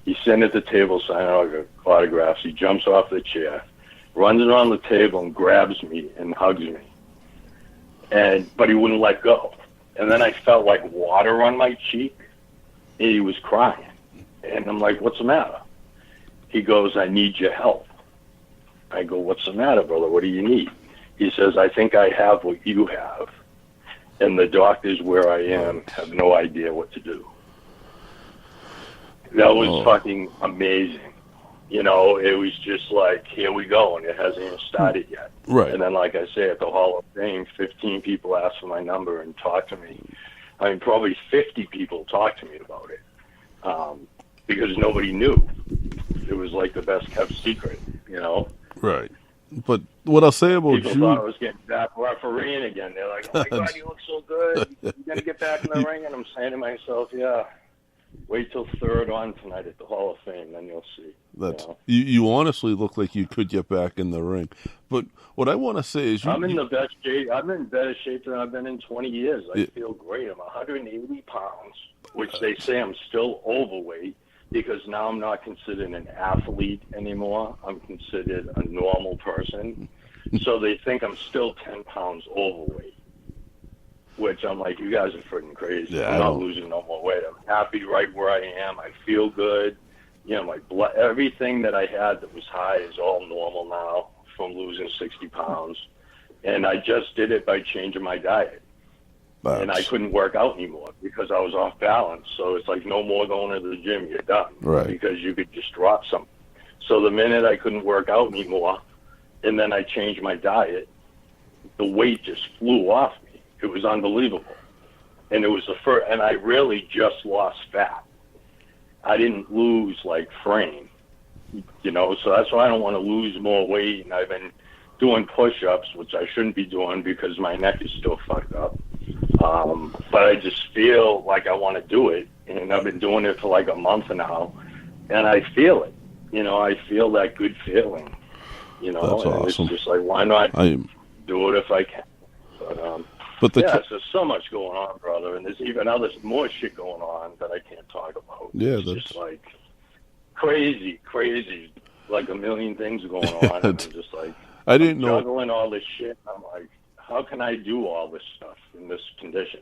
Speaker 2: He's sitting at the table signing autographs. He jumps off the chair, runs around the table and grabs me and hugs me. But he wouldn't let go. And then I felt like water on my cheek. And he was crying. And I'm like, what's the matter? He goes, I need your help. I go, what's the matter, brother? What do you need? He says, I think I have what you have. And the doctors where I am have no idea what to do. That was fucking amazing. You know, it was just like, here we go, and it hasn't even started yet.
Speaker 3: Right.
Speaker 2: And then, like I say, at the Hall of Fame, 15 people asked for my number and talked to me. I mean, probably 50 people talked to me about it because nobody knew. It was like the best kept secret, you know?
Speaker 3: Right. But what I'll say about
Speaker 2: people thought I was getting back refereeing again. They're like, oh, my God, you look so good. You're going to get back in the ring? And I'm saying to myself, yeah. Wait till third on tonight at the Hall of Fame, then you'll see.
Speaker 3: You honestly look like you could get back in the ring. But what I want to say is I'm
Speaker 2: in the best shape. I'm in better shape than I've been in 20 years. I feel great. I'm 180 pounds, which they say I'm still overweight because now I'm not considered an athlete anymore. I'm considered a normal person. So they think I'm still 10 pounds overweight. Which I'm like, you guys are freaking crazy.
Speaker 3: Yeah,
Speaker 2: I'm not losing no more weight. I'm happy right where I am. I feel good. You know, my blood, everything that I had that was high is all normal now from losing 60 pounds. And I just did it by changing my diet. And I couldn't work out anymore because I was off balance. So it's like no more going to the gym. You're done.
Speaker 3: Right.
Speaker 2: Because you could just drop something. So the minute I couldn't work out anymore, and then I changed my diet, the weight just flew off me. It was unbelievable. And it was the first, and I really just lost fat. I didn't lose like frame, you know, so that's why I don't want to lose more weight. And I've been doing push-ups, which I shouldn't be doing because my neck is still fucked up. But I just feel like I want to do it. And I've been doing it for like a month now. And I feel it, you know, I feel that good feeling, you know.
Speaker 3: That's
Speaker 2: and
Speaker 3: awesome.
Speaker 2: It's just like, why not do it if I can? But there's so much going on, brother, and there's even more shit going on that I can't talk about.
Speaker 3: Yeah,
Speaker 2: it's just like crazy, like a million things going on. And I'm just like,
Speaker 3: I didn't know
Speaker 2: juggling all this shit. I'm like, how can I do all this stuff in this condition?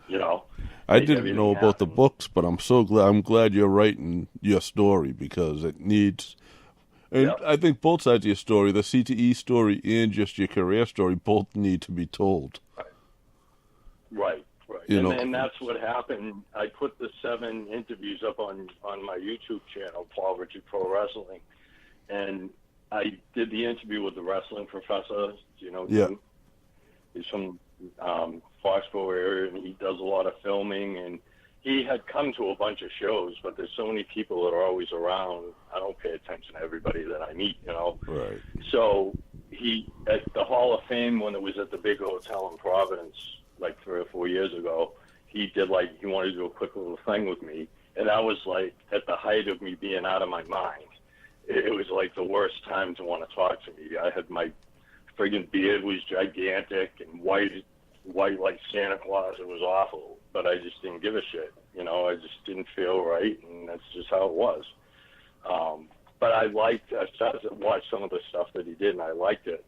Speaker 2: You know,
Speaker 3: I didn't know about the books, but I'm so glad. I'm glad you're writing your story because it needs. And I think both sides of your story, the CTE story and just your career story, both need to be told.
Speaker 2: Right. And that's what happened. I put the 7 interviews up on my YouTube channel, Paul Richard Pro Wrestling, and I did the interview with the wrestling professor. You know, he's from Foxborough area, and he does a lot of filming. And he had come to a bunch of shows, but there's so many people that are always around. I don't pay attention to everybody that I meet, you know.
Speaker 3: Right.
Speaker 2: So he at the Hall of Fame when it was at the big hotel in Providence, like 3 or 4 years ago, he wanted to do a quick little thing with me. And I was like at the height of me being out of my mind. It was like the worst time to want to talk to me. I had my friggin' beard was gigantic and white like Santa Claus. It was awful, but I just didn't give a shit. You know, I just didn't feel right, and that's just how it was. But I started to watch some of the stuff that he did, and I liked it.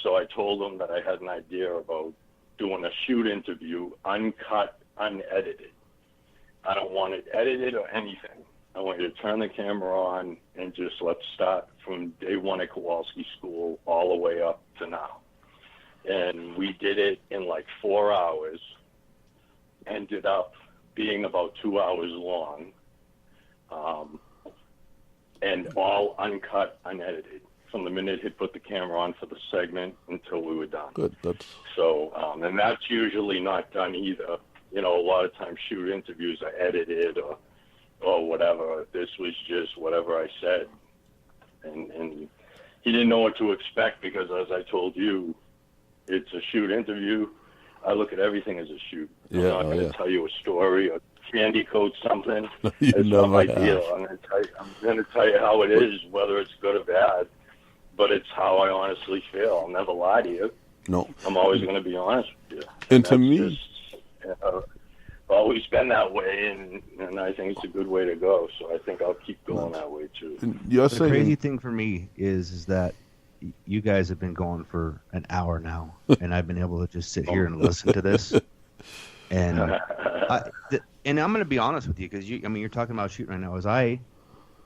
Speaker 2: So I told him that I had an idea about doing a shoot interview, uncut, unedited. I don't want it edited or anything. I want you to turn the camera on and just let's start from day one at Kowalski School all the way up to now. And we did it in like 4 hours, ended up being about 2 hours long, and all uncut, unedited, from the minute he put the camera on for the segment until we were done.
Speaker 3: Good. That's
Speaker 2: So, and that's usually not done either. You know, a lot of times shoot interviews are edited or whatever. This was just whatever I said. And he didn't know what to expect because, as I told you, it's a shoot interview. I look at everything as a shoot. I'm not going to tell you a story or candy coat something. It's not my deal. I'm going to tell you how it is, whether it's good or bad. But it's how I honestly feel. I'll never lie to you.
Speaker 3: no.
Speaker 2: I'm always going to be honest with you.
Speaker 3: And to me,
Speaker 2: always been that way, and I think it's a good way to go. So I think I'll keep going that way too.
Speaker 3: you're
Speaker 4: The
Speaker 3: saying
Speaker 4: crazy thing for me is that you guys have been going for an hour now, and I've been able to just sit here and listen to this. And and I'm going to be honest with you, because you're talking about shooting right now.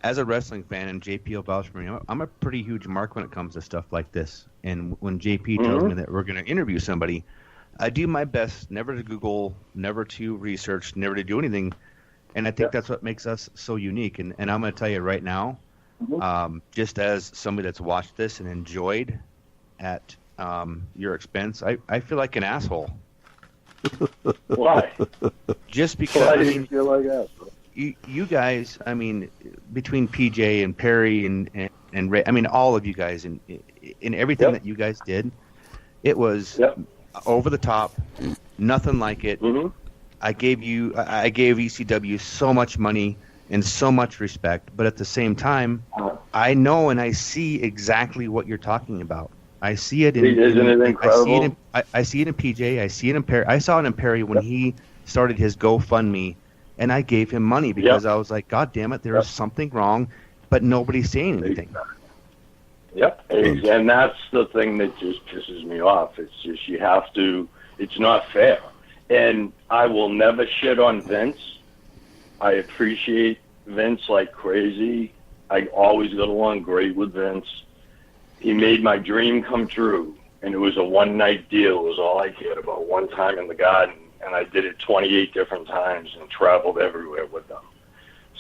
Speaker 4: As a wrestling fan, and JP will vouch for me, I'm a pretty huge mark when it comes to stuff like this. And when JP tells me that we're going to interview somebody, I do my best never to Google, never to research, never to do anything. And I think that's what makes us so unique. And I'm going to tell you right now, just as somebody that's watched this and enjoyed at your expense, I feel like an asshole.
Speaker 2: Why?
Speaker 4: Just because
Speaker 2: Why do you feel like that?
Speaker 4: you guys, between PJ and Perry and Ray, all of you guys, and in everything that you guys did, it was over the top, nothing like it. I gave ECW so much money and so much respect, but at the same time, I know and I see exactly what you're talking about. I see it in.
Speaker 2: Isn't it incredible?
Speaker 4: I see it in PJ. I see it in Perry. I saw it in Perry when he started his GoFundMe. And I gave him money because I was like, God damn it, there is something wrong, but nobody's saying anything.
Speaker 2: Yep, and that's the thing that just pisses me off. It's just you have to, it's not fair. And I will never shit on Vince. I appreciate Vince like crazy. I always got along great with Vince. He made my dream come true, and it was a one-night deal. It was all I cared about, one time in the Garden. And I did it 28 different times and traveled everywhere with them.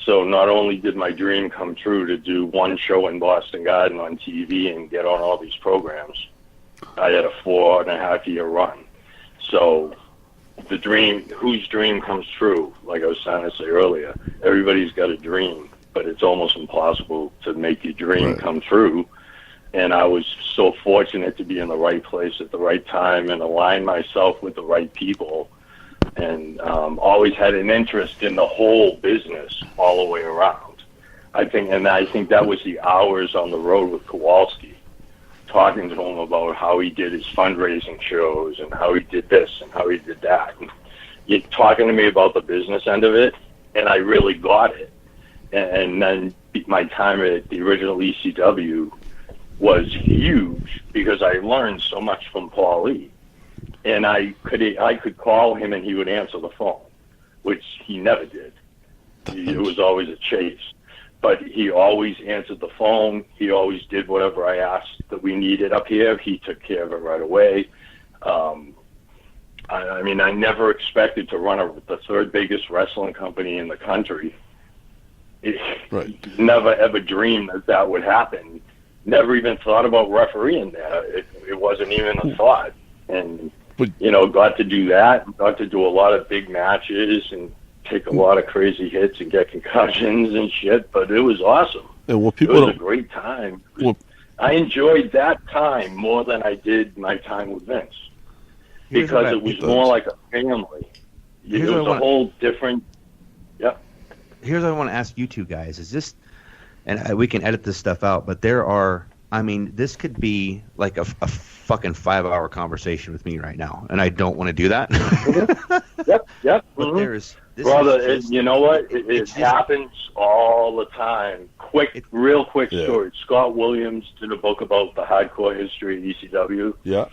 Speaker 2: So not only did my dream come true to do one show in Boston Garden on TV and get on all these programs, I had a 4.5-year run. So the dream, whose dream comes true? Like I was trying to say earlier, everybody's got a dream, but it's almost impossible to make your dream come true. And I was so fortunate to be in the right place at the right time and align myself with the right people. And always had an interest in the whole business all the way around. I think that was the hours on the road with Kowalski, talking to him about how he did his fundraising shows and how he did this and how he did that. And you're talking to me about the business end of it, and I really got it. And then my time at the original ECW was huge because I learned so much from Paul Lee. And I could call him and he would answer the phone, which he never did. It was always a chase. But he always answered the phone. He always did whatever I asked that we needed up here. He took care of it right away. I never expected to run the third biggest wrestling company in the country. Never ever dreamed that would happen. Never even thought about refereeing there. It wasn't even a thought. And got to do that, got to do a lot of big matches and take a lot of crazy hits and get concussions and shit, but it was awesome.
Speaker 3: And
Speaker 2: it was a great time. I enjoyed that time more than I did my time with Vince because it was more like a family. It was a whole different,
Speaker 4: Here's what I want to ask you two guys. Is this, and we can edit this stuff out, but there are, this could be like a fucking 5-hour conversation with me right now, and I don't want to do that.
Speaker 2: Yep.
Speaker 4: But
Speaker 2: brother, you know what? It happens all the time. Real quick story. Scott Williams did a book about the hardcore history of ECW.
Speaker 3: Yeah.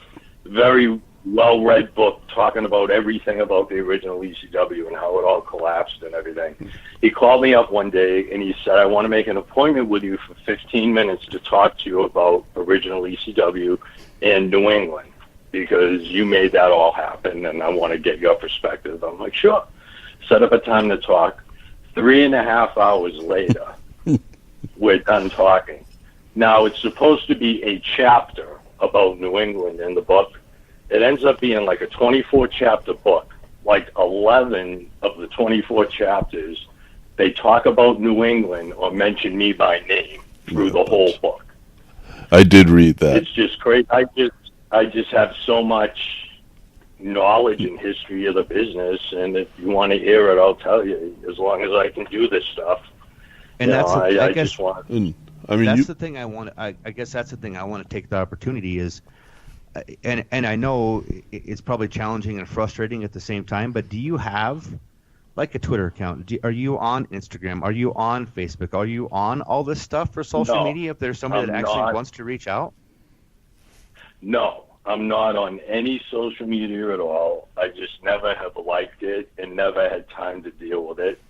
Speaker 2: Very, well-read book talking about everything about the original ECW and how it all collapsed and everything. He called me up one day and he said, I want to make an appointment with you for 15 minutes to talk to you about original ECW in New England, because you made that all happen and I want to get your perspective. I'm like, sure. Set up a time to talk. 3.5 hours later, we're done talking. Now, it's supposed to be a chapter about New England in the book. It ends up being like a 24-chapter book. Like 11 of the 24 chapters, they talk about New England or mention me by name through the whole book.
Speaker 3: I did read that.
Speaker 2: It's just great. I just have so much knowledge and history of the business, and if you want to hear it, I'll tell you. As long as I can do this stuff,
Speaker 4: and that's
Speaker 2: I just want.
Speaker 4: That's the thing I want. I guess that's the thing I want to take the opportunity is, and I know it's probably challenging and frustrating at the same time. But do you have like a Twitter account? Are you on Instagram? Are you on Facebook? Are you on all this stuff for social media? If there's somebody that actually wants to reach out.
Speaker 2: No, I'm not on any social media at all. I just never have liked it and never had time to deal with it.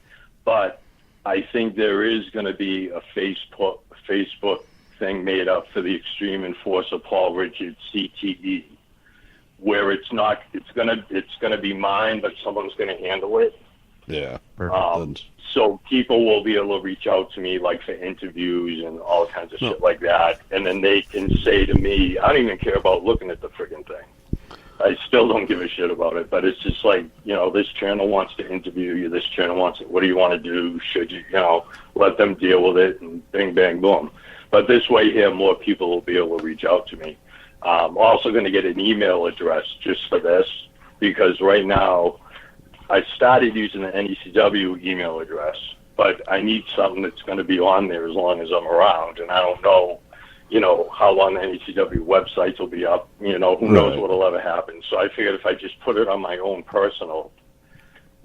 Speaker 2: But I think there is going to be a Facebook thing made up for the Extreme Enforcer Paul Richard CTE, where it's gonna be mine, but someone's going to handle it.
Speaker 3: Yeah.
Speaker 2: So people will be able to reach out to me like for interviews and all kinds of shit like that, and then they can say to me, I don't even care about looking at the friggin' thing. I still don't give a shit about it, but it's just like, this channel wants to interview you, this channel wants it, what do you want to do? Should you, let them deal with it, and bing, bang, boom. But this way here, more people will be able to reach out to me. I'm also going to get an email address just for this, because right now I started using the NECW email address, but I need something that's going to be on there as long as I'm around, and I don't know, how long the NECW websites will be up, who knows what'll ever happen. So I figured if I just put it on my own personal,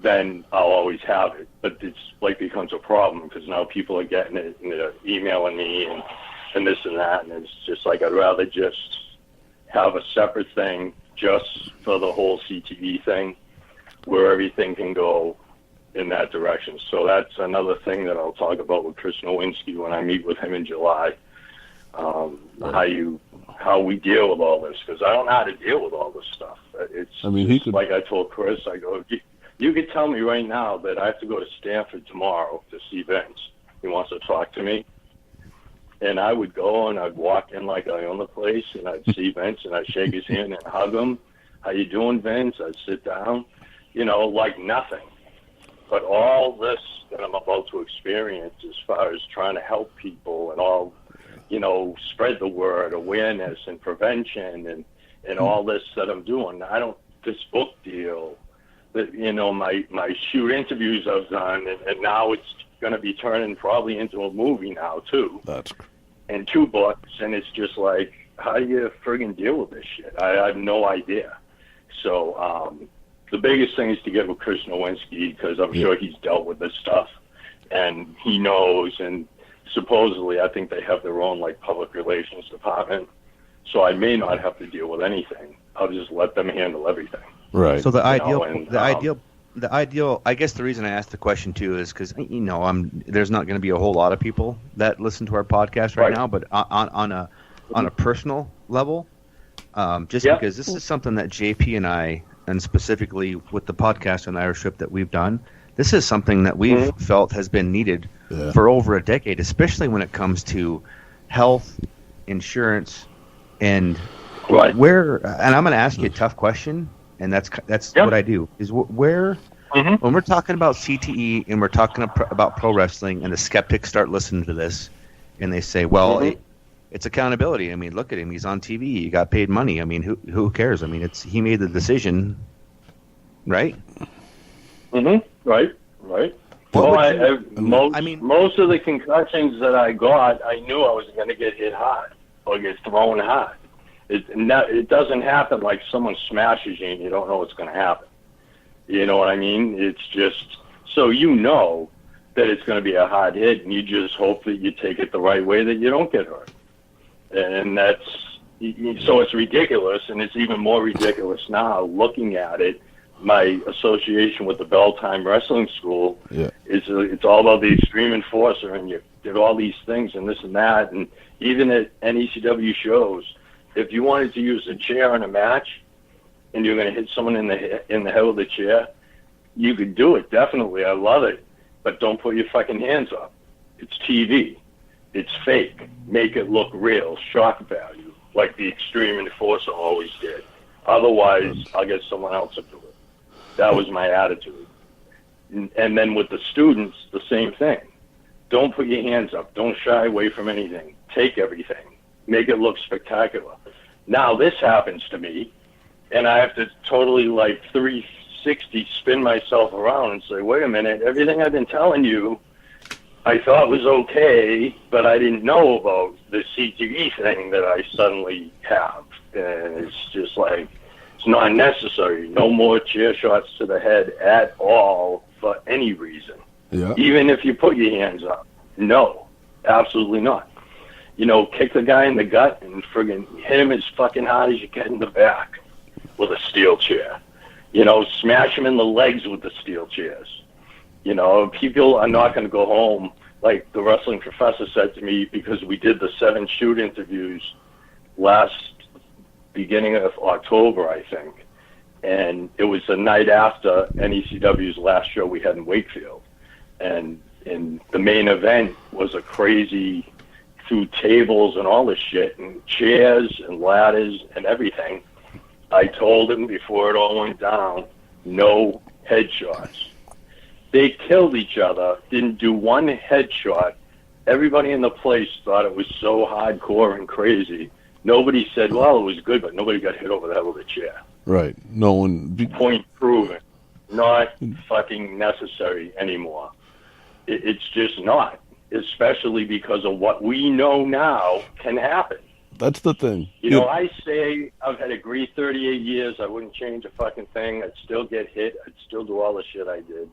Speaker 2: then I'll always have it. But it's like becomes a problem because now people are getting it and they're emailing me and this and that, and it's just like I'd rather just have a separate thing just for the whole CTE thing where everything can go in that direction. So that's another thing that I'll talk about with Chris Nowinski when I meet with him in July. How we deal with all this, because I don't know how to deal with all this stuff. It's like I told Chris, I go, you could tell me right now that I have to go to Stanford tomorrow to see Vince. He wants to talk to me. And I would go and I'd walk in like I own the place and I'd see Vince and I'd shake his hand and hug him. How you doing, Vince? I'd sit down, like nothing. But all this that I'm about to experience as far as trying to help people and all, spread the word, awareness and prevention and all this that I'm doing. This book deal that, my shoot interviews I've done, and now it's going to be turning probably into a movie now too. And 2 books, and it's just like, how do you friggin' deal with this shit? I have no idea. So the biggest thing is to get with Chris Nowinski, because I'm sure he's dealt with this stuff, and he knows, and supposedly I think they have their own like public relations department, so I may not have to deal with anything. I'll just let them handle everything.
Speaker 3: Right.
Speaker 4: So the ideal. I guess the reason I asked the question too is because there's not going to be a whole lot of people that listen to our podcast right now, but on a personal level, because this is something that JP and I, and specifically with the podcast on Iriship that we've done, this is something that we've felt has been needed for over a decade, especially when it comes to health, insurance, and where. And I'm going to ask you a tough question, and that's what I do. Is where when we're talking about CTE and we're talking about pro wrestling, and the skeptics start listening to this, and they say, "Well, it's accountability. I mean, look at him; he's on TV. He got paid money. I mean, who cares? I mean, he made the decision, right?" Right.
Speaker 2: Well, most of the concussions that I got, I knew I was going to get hit hard or get thrown hard. It doesn't happen like someone smashes you and you don't know what's going to happen. You know what I mean? It's just so that it's going to be a hard hit, and you just hope that you take it the right way, that you don't get hurt. And that's, So it's ridiculous, and it's even more ridiculous now looking at it. My association with the Bell Time Wrestling School is it's all about the Extreme Enforcer, and you did all these things and this and that, and even at NECW shows, if you wanted to use a chair in a match, and you're going to hit someone in the head with a chair, you could do it, definitely. I love it, but don't put your fucking hands up. It's TV. It's fake. Make it look real. Shock value, like the Extreme Enforcer always did. Otherwise, I'll get someone else to do it. That was my attitude. And then with the students, the same thing. Don't put your hands up. Don't shy away from anything. Take everything. Make it look spectacular. Now this happens to me, and I have to totally 360 spin myself around and say, wait a minute, everything I've been telling you I thought was okay, but I didn't know about the CTE thing that I suddenly have. And it's just it's not necessary. No more chair shots to the head at all for any reason.
Speaker 3: Yeah.
Speaker 2: Even if you put your hands up. No, absolutely not. Kick the guy in the gut and friggin' hit him as fucking hard as you can in the back with a steel chair. Smash him in the legs with the steel chairs. People are not going to go home, like the wrestling professor said to me, because we did the 7 shoot interviews beginning of October, I think. And it was the night after NECW's last show we had in Wakefield. And the main event was a crazy through tables and all this shit and chairs and ladders and everything. I told him before it all went down, no headshots. They killed each other, didn't do one headshot. Everybody in the place thought it was so hardcore and crazy. Nobody said, well, it was good, but nobody got hit over the head with a chair.
Speaker 3: Right. No one.
Speaker 2: Point proven. Not fucking necessary anymore. It's just not, especially because of what we know now can happen.
Speaker 3: That's the thing.
Speaker 2: I say I've had a great 38 years. I wouldn't change a fucking thing. I'd still get hit. I'd still do all the shit I did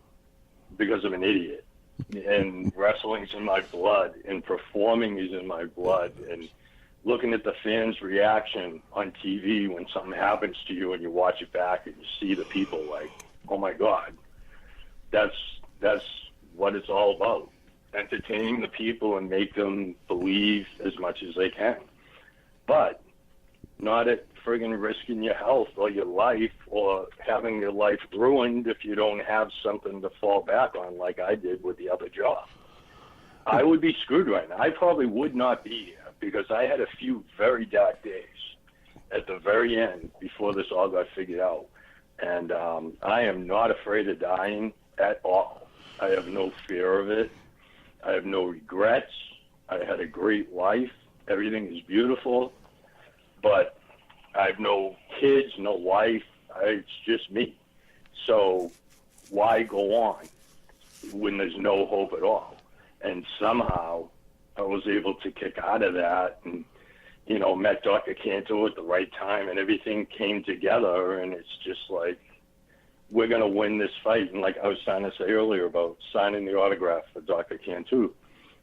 Speaker 2: because I'm an idiot. And wrestling's in my blood, and performing is in my blood, and looking at the fans' reaction on TV when something happens to you and you watch it back and you see the people oh my God, that's what it's all about. Entertaining the people and make them believe as much as they can. But not at friggin' risking your health or your life or having your life ruined if you don't have something to fall back on like I did with the other job. I would be screwed right now. I probably would not be here because I had a few very dark days at the very end before this all got figured out. And I am not afraid of dying at all. I have no fear of it. I have no regrets. I had a great life. Everything is beautiful. But I have no kids, no wife. It's just me. So why go on when there's no hope at all? And somehow I was able to kick out of that and, met Dr. Cantu at the right time and everything came together. And it's just we're going to win this fight. And like I was trying to say earlier about signing the autograph for Dr. Cantu,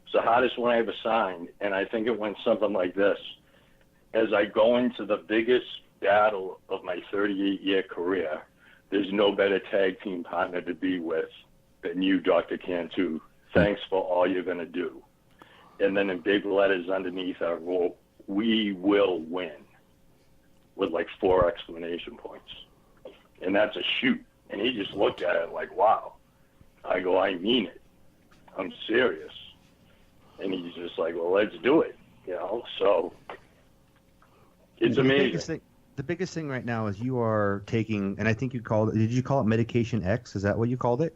Speaker 2: it's the hardest one I ever signed. And I think it went something like this. As I go into the biggest battle of my 38-year career, there's no better tag team partner to be with than you, Dr. Cantu. Thanks for all you're going to do. And then in big letters underneath I wrote, we will win, with 4 exclamation points. And that's a shoot. And he just looked at it wow. I go, I mean it. I'm serious. And he's just well, let's do it. So it's amazing.
Speaker 4: The biggest thing right now is you are taking, and I think did you call it Medication X? Is that what you called it?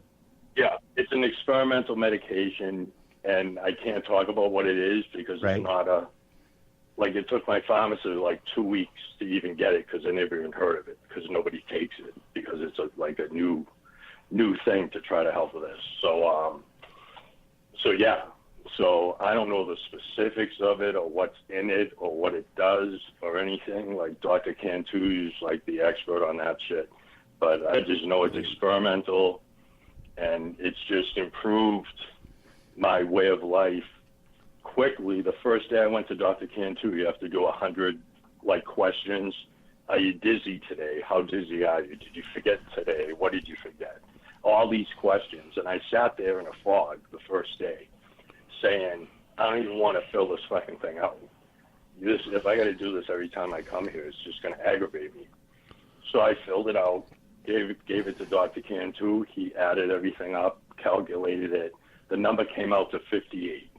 Speaker 2: Yeah, it's an experimental medication, and I can't talk about what it is because It's not it took my pharmacist 2 weeks to even get it because I never even heard of it because nobody takes it because it's a new thing to try to help with this. So I don't know the specifics of it or what's in it or what it does or anything. Dr. Cantu's the expert on that shit. But I just know it's experimental and it's just improved my way of life quickly. The first day I went to Dr. Cantu, you have to do 100 like questions. Are you dizzy today? How dizzy are you? Did you forget today? What did you forget? All these questions. And I sat there in a fog the first day saying, I don't even want to fill this fucking thing out. If I got to do this every time I come here, it's just going to aggravate me. So I filled it out, gave it to Dr. Cantu. He added everything up, calculated it. The number came out to 58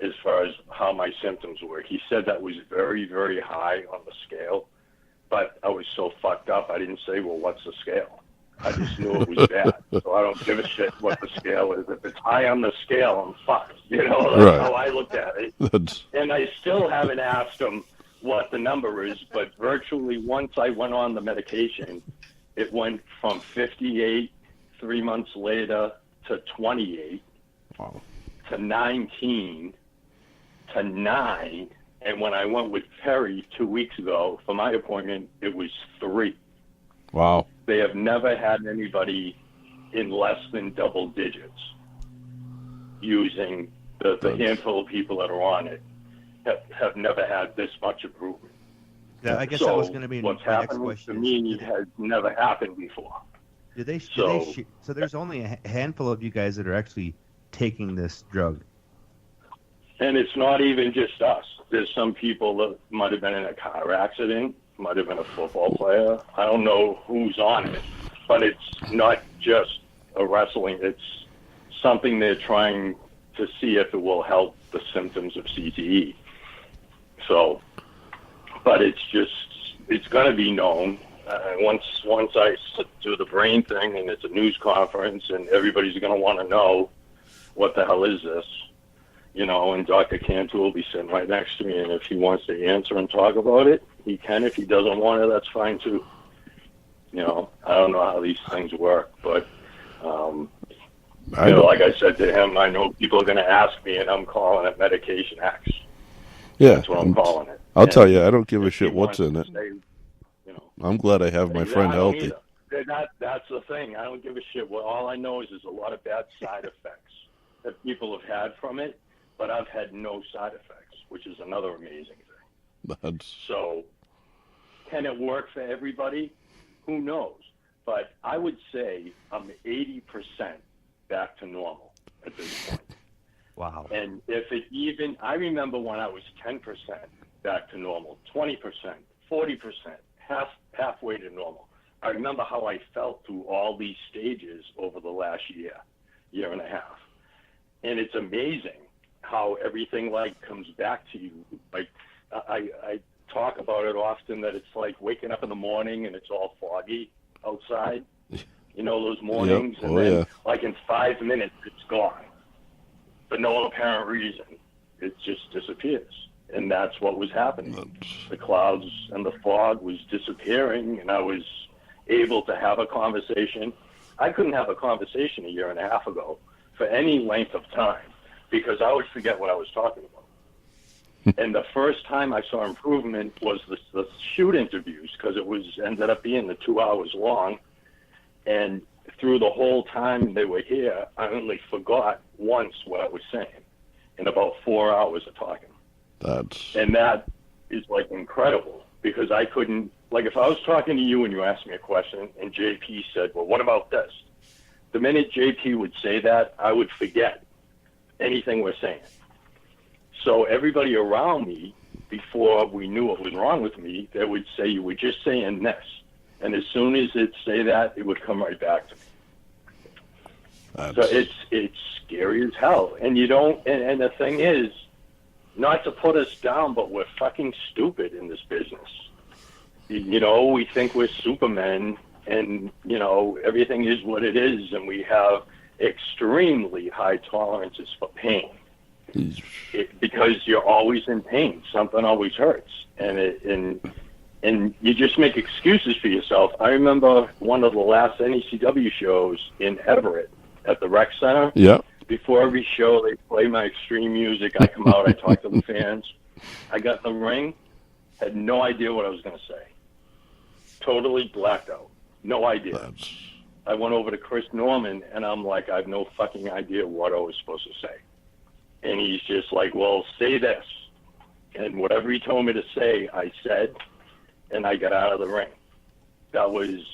Speaker 2: as far as how my symptoms were. He said that was very, very high on the scale, but I was so fucked up, I didn't say, well, what's the scale? I just knew it was bad. So I don't give a shit what the scale is. If it's high on the scale, I'm fucked. You know, that's how I looked at it. And I still haven't asked him what the number is, but virtually once I went on the medication, it went from 58 3 months later to 28 to 19 to 9. And when I went with Perry 2 weeks ago for my appointment, it was 3.
Speaker 3: Wow.
Speaker 2: They have never had anybody in less than double digits using the handful of people that are on it have never had this much improvement.
Speaker 4: Yeah, I guess that was going to be
Speaker 2: what's
Speaker 4: my next
Speaker 2: happening
Speaker 4: question.
Speaker 2: To me has never happened before.
Speaker 4: So there's only a handful of you guys that are actually taking this drug.
Speaker 2: And it's not even just us. There's some people that might have been in a car accident, might have been a football player. I don't know who's on it, but it's not just a wrestling. It's something they're trying to see if it will help the symptoms of CTE. So, but it's going to be known. Once I do the brain thing and it's a news conference and everybody's going to want to know what the hell is this, you know, and Dr. Cantu will be sitting right next to me, and if he wants to answer and talk about it, he can. If he doesn't want to, that's fine too. You know, I don't know how these things work, but, like I said to him, I know people are going to ask me, and I'm calling it Medication X.
Speaker 3: Yeah.
Speaker 2: That's what I'm calling it.
Speaker 3: I'll tell you, I don't give a shit what's in it.
Speaker 2: Say, you know,
Speaker 3: I'm glad I have my friend healthy.
Speaker 2: That's the thing. I don't give a shit. Well, all I know is there's a lot of bad side effects that people have had from it, but I've had no side effects, which is another amazing thing. So, can it work for everybody? Who knows? But I would say I'm 80% back to normal at this point.
Speaker 4: Wow.
Speaker 2: And if it even, I remember when I was 10% back to normal, 20%, 40%, halfway to normal. I remember how I felt through all these stages over the last year and a half. And it's amazing how everything like comes back to you. Like I talk about it often that it's like waking up in the morning and it's all foggy outside. You know, those mornings, and then like in 5 minutes it's gone. For no apparent reason. It just disappears. And that's what was happening. The clouds and the fog was disappearing, and I was able to have a conversation. I couldn't have a conversation a year and a half ago for any length of time because I would forget what I was talking about. And the first time I saw improvement was the shoot interviews because it ended up being the 2 hours long. And through the whole time they were here, I only forgot once what I was saying in about 4 hours of talking. And that is like incredible because I couldn't, like if I was talking to you and you asked me a question and JP said, well, what about this? The minute JP would say that, I would forget anything we're saying. So everybody around me, before we knew what was wrong with me, they would say, you were just saying this. And as soon as it say that, it would come right back to me. So it's scary as hell. And you don't, and the thing is, not to put us down, but we're fucking stupid in this business. You know, we think we're supermen and, you know, everything is what it is. And we have extremely high tolerances for pain. Because you're always in pain. Something always hurts. And you just make excuses for yourself. I remember one of the last NECW shows in Everett at the rec center.
Speaker 3: Yeah.
Speaker 2: Before every show, they play my extreme music. I come out, I talk to the fans. I got in the ring, had no idea what I was going to say. Totally blacked out. No idea. I went over to Chris Norman, and I'm like, I have no fucking idea what I was supposed to say. And he's just like, well, say this. And whatever he told me to say, I said, and I got out of the ring. That was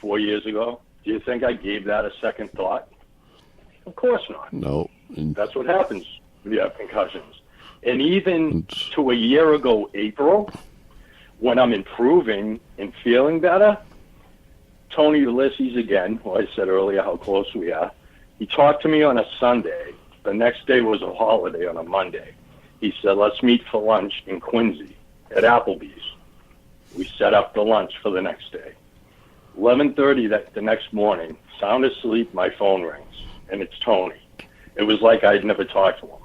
Speaker 2: 4 years ago. Do you think I gave that a second thought? Of course not.
Speaker 3: No.
Speaker 2: That's what happens when you have concussions. And even to a year ago, April, when I'm improving and feeling better, Tony Ulysses again, who I said earlier how close we are, he talked to me on a Sunday. The next day was a holiday on a Monday. He said, let's meet for lunch in Quincy at Applebee's. We set up the lunch for the next day. 11:30 the next morning, sound asleep, my phone rings, and it's Tony. It was like I'd never talked to him.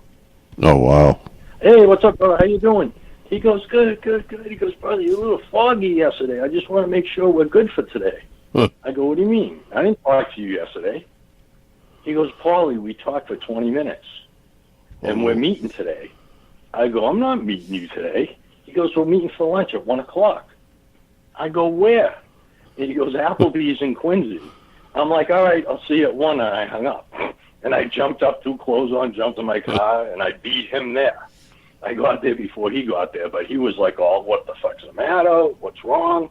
Speaker 3: Oh, wow.
Speaker 2: Hey, what's up, brother? How you doing? He goes, good. He goes, brother, you're a little foggy yesterday. I just want to make sure we're good for today.
Speaker 3: Huh.
Speaker 2: I go, what do you mean? I didn't talk to you yesterday. He goes, Paulie, we talked for 20 minutes, and we're meeting today. I go, I'm not meeting you today. He goes, we're meeting for lunch at 1 o'clock. I go, where? And he goes, Applebee's in Quincy. I'm like, all right, I'll see you at 1, and I hung up. And I jumped up, threw clothes on, jumped in my car, and I beat him there. I got there before he got there, but he was like, oh, what the fuck's the matter? What's wrong?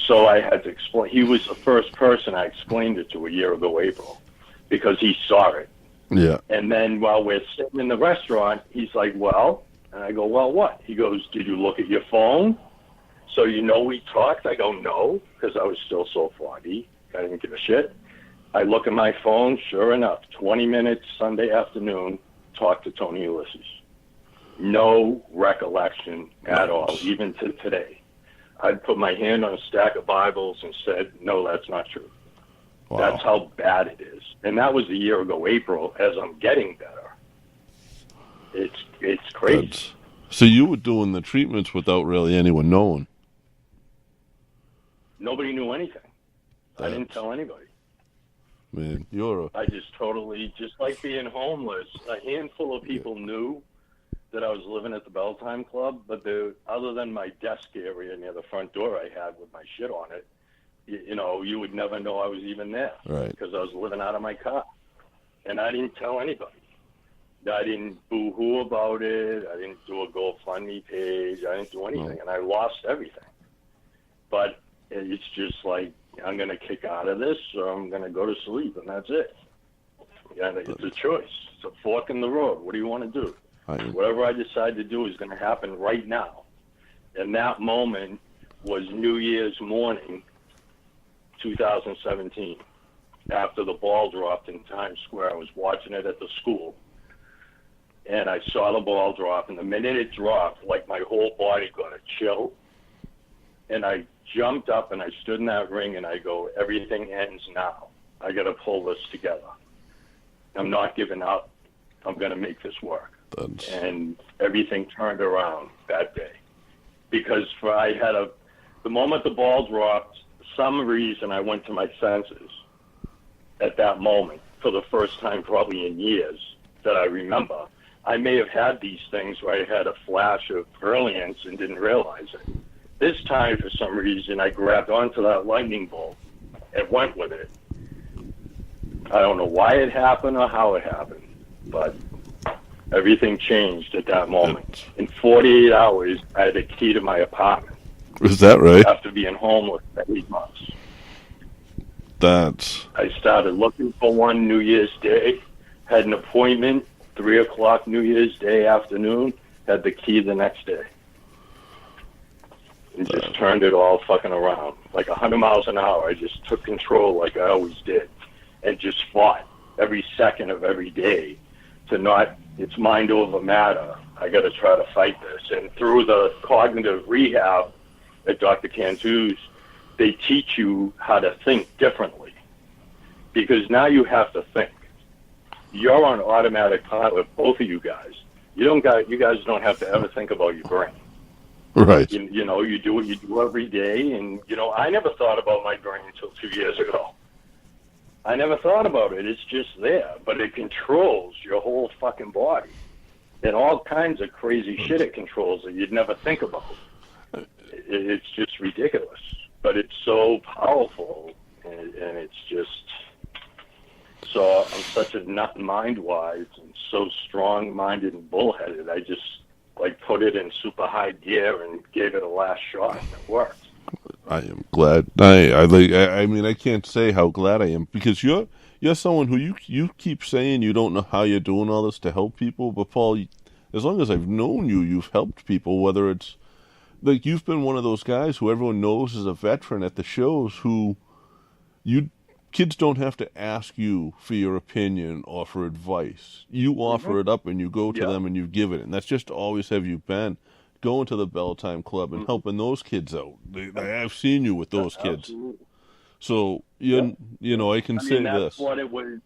Speaker 2: So I had to explain. He was the first person I explained it to a year ago, April, because he saw it.
Speaker 3: Yeah.
Speaker 2: And then while we're sitting in the restaurant, he's like, well, and I go, well, what? He goes, did you look at your phone? So you know we talked? I go, no, because I was still so foggy. I didn't give a shit. I look at my phone, sure enough, 20 minutes Sunday afternoon, talk to Tony Ulysses. No recollection at all, even to today. I'd put my hand on a stack of Bibles and said, no, that's not true. Wow. That's how bad it is. And that was a year ago, April, as I'm getting better. It's crazy.
Speaker 3: So you were doing the treatments without really anyone knowing?
Speaker 2: Nobody knew anything. I didn't tell anybody.
Speaker 3: Man,
Speaker 2: I just totally, just like being homeless, a handful of people knew that I was living at the Belltime Club, but other than my desk area near the front door I had with my shit on it, you know, you would never know I was even there.
Speaker 3: Right.
Speaker 2: Because I was living out of my car. And I didn't tell anybody. I didn't boo-hoo about it. I didn't do a GoFundMe page. I didn't do anything. And I lost everything. But it's just like, I'm going to kick out of this or I'm going to go to sleep, and that's it. And it's a choice. It's a fork in the road. What do you want to do? Whatever I decide to do is going to happen right now. And that moment was New Year's morning, 2017. After the ball dropped in Times Square, I was watching it at the school. And I saw the ball drop, and the minute it dropped, like my whole body got a chill. And I jumped up and I stood in that ring and I go, everything ends now. I got to pull this together. I'm not giving up. I'm going to make this work. And everything turned around that day. Because the moment the ball dropped, for some reason I went to my senses at that moment for the first time probably in years that I remember. I may have had these things where I had a flash of brilliance and didn't realize it. This time, for some reason, I grabbed onto that lightning bolt and went with it. I don't know why it happened or how it happened, but everything changed at that moment. In 48 hours, I had a key to my apartment.
Speaker 3: Is that right?
Speaker 2: After being homeless for 8 months.
Speaker 3: I
Speaker 2: started looking for one New Year's Day, had an appointment, 3 o'clock New Year's Day afternoon, had the key the next day. And just turned it all fucking around. Like 100 miles an hour, I just took control like I always did. And just fought every second of every day to not, it's mind over matter. I got to try to fight this. And through the cognitive rehab at Dr. Cantu's, they teach you how to think differently. Because now you have to think. You're on automatic pilot, both of you guys. You guys don't have to ever think about your brain.
Speaker 3: Right.
Speaker 2: You know, you do what you do every day. And, you know, I never thought about my brain until 2 years ago. I never thought about it. It's just there. But it controls your whole fucking body. And all kinds of crazy shit it controls that you'd never think about. It's just ridiculous. But it's so powerful. And it's just... So I'm such a nut mind-wise and so strong-minded and bullheaded. I just like put it in super high gear and gave it a last shot, and it worked.
Speaker 3: I am glad. I mean, I can't say how glad I am, because you're someone who you keep saying you don't know how you're doing all this to help people, but Paul, as long as I've known you, you've helped people. Whether it's like you've been one of those guys who everyone knows is a veteran at the shows, who kids don't have to ask you for your opinion or for advice. You offer it up and you go to them and you give it, and that's just always have you been. Going to the Bell Time Club and helping those kids out. I've seen you with those kids.
Speaker 2: Absolutely.
Speaker 3: So you know, I can say
Speaker 2: that's
Speaker 3: this.
Speaker 2: What it was.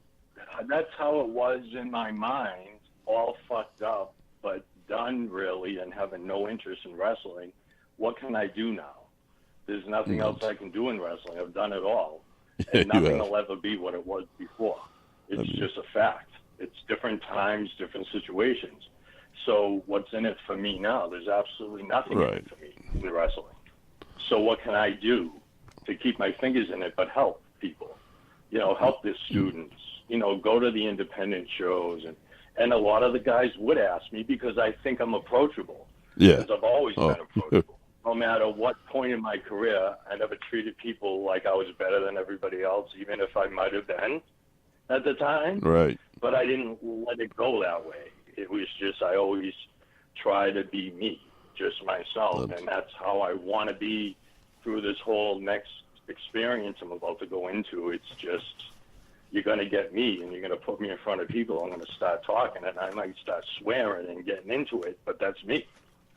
Speaker 2: That's how it was in my mind, all fucked up, but done really, and having no interest in wrestling. What can I do now? There's nothing else I can do in wrestling. I've done it all, and nothing will ever be what it was before. It's just a fact. It's different times, different situations. So what's in it for me now? There's absolutely nothing in it for me with wrestling. So what can I do to keep my fingers in it but help people? You know, help the students. You know, go to the independent shows. And a lot of the guys would ask me because I think I'm approachable.
Speaker 3: Yeah.
Speaker 2: Because I've always been approachable. No matter what point in my career, I never treated people like I was better than everybody else, even if I might have been at the time.
Speaker 3: Right.
Speaker 2: But I didn't let it go that way. It was just, I always try to be me, just myself. And that's how I want to be through this whole next experience I'm about to go into. It's just, you're going to get me and you're going to put me in front of people. I'm going to start talking and I might start swearing and getting into it, but that's me.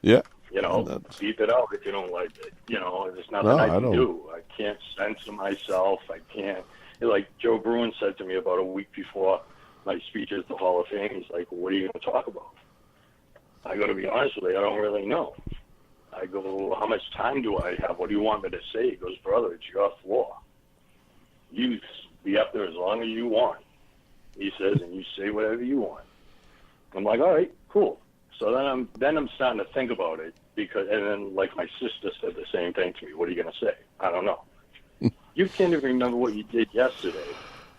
Speaker 3: Yeah.
Speaker 2: You know, beep it out if you don't like it. You know, there's nothing I can do. I can't censor myself. I can't. Like Joe Bruin said to me about a week before my speech at the Hall of Fame, he's like, what are you going to talk about? I got to be honest with you, I don't really know. I go, how much time do I have? What do you want me to say? He goes, brother, it's your floor. You be up there as long as you want, he says, and you say whatever you want. I'm like, all right, cool. So then I'm starting to think about it, and then like my sister said the same thing to me. What are you going to say? I don't know. You can't even remember what you did yesterday.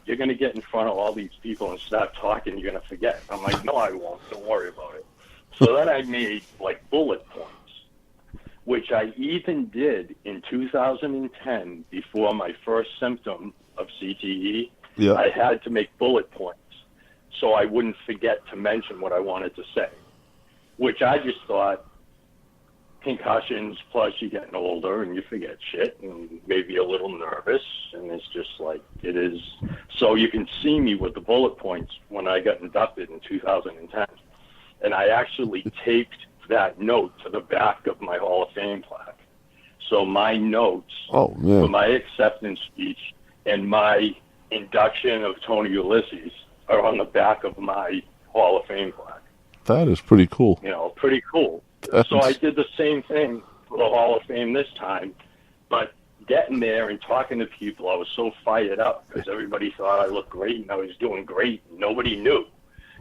Speaker 2: You're going to get in front of all these people and start talking, you're going to forget. I'm like, no, I won't. Don't worry about it. So then I made, like, bullet points, which I even did in 2010 before my first symptom of CTE. Yeah. I had to make bullet points so I wouldn't forget to mention what I wanted to say, which I just thought, concussions, plus you're getting older and you forget shit and maybe a little nervous, and it's just like it is. So you can see me with the bullet points when I got inducted in 2010, and I actually taped that note to the back of my Hall of Fame plaque. So my notes for my acceptance speech and my induction of Tony Ulysses are on the back of my Hall of Fame plaque.
Speaker 3: That is pretty cool.
Speaker 2: You know, pretty cool. So I did the same thing for the Hall of Fame this time, but getting there and talking to people, I was so fired up because everybody thought I looked great and I was doing great. Nobody knew.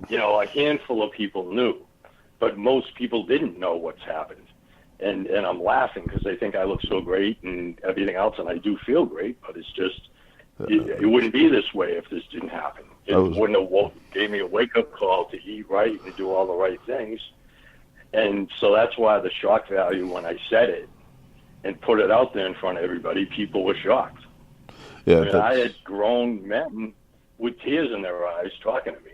Speaker 2: You know, a handful of people knew, but most people didn't know what's happened. And I'm laughing because they think I look so great and everything else, and I do feel great, but it's just, it wouldn't be this way if this didn't happen. It wouldn't have gave me a wake-up call to eat right and do all the right things. And so that's why the shock value when I said it and put it out there in front of everybody, people were shocked. Yeah, I mean, I had grown men with tears in their eyes talking to me.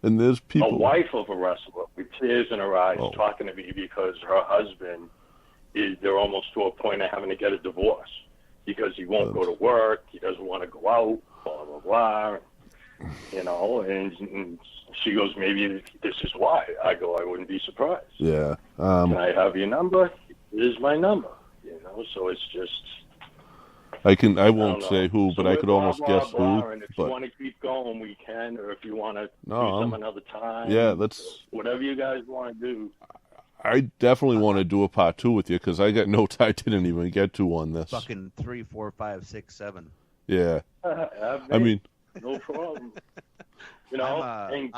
Speaker 3: And there's people...
Speaker 2: A wife of a wrestler with tears in her eyes talking to me because her husband, they're almost to a point of having to get a divorce because he won't go to work, he doesn't want to go out, blah, blah, blah. You know, and she goes, maybe this is why. I go, I wouldn't be surprised.
Speaker 3: Yeah.
Speaker 2: Can I have your number? Here's my number. You know, so it's just...
Speaker 3: I won't say who, but I could almost guess who.
Speaker 2: And if you want to keep going, we can. Or if you want to do some another time.
Speaker 3: Yeah, let's...
Speaker 2: Whatever you guys want to do.
Speaker 3: I definitely want to do a part 2 with you because I got notes I didn't even get to on this.
Speaker 4: Fucking 3, 4, 5, 6, 7.
Speaker 3: Yeah. I mean...
Speaker 2: No problem. You know, and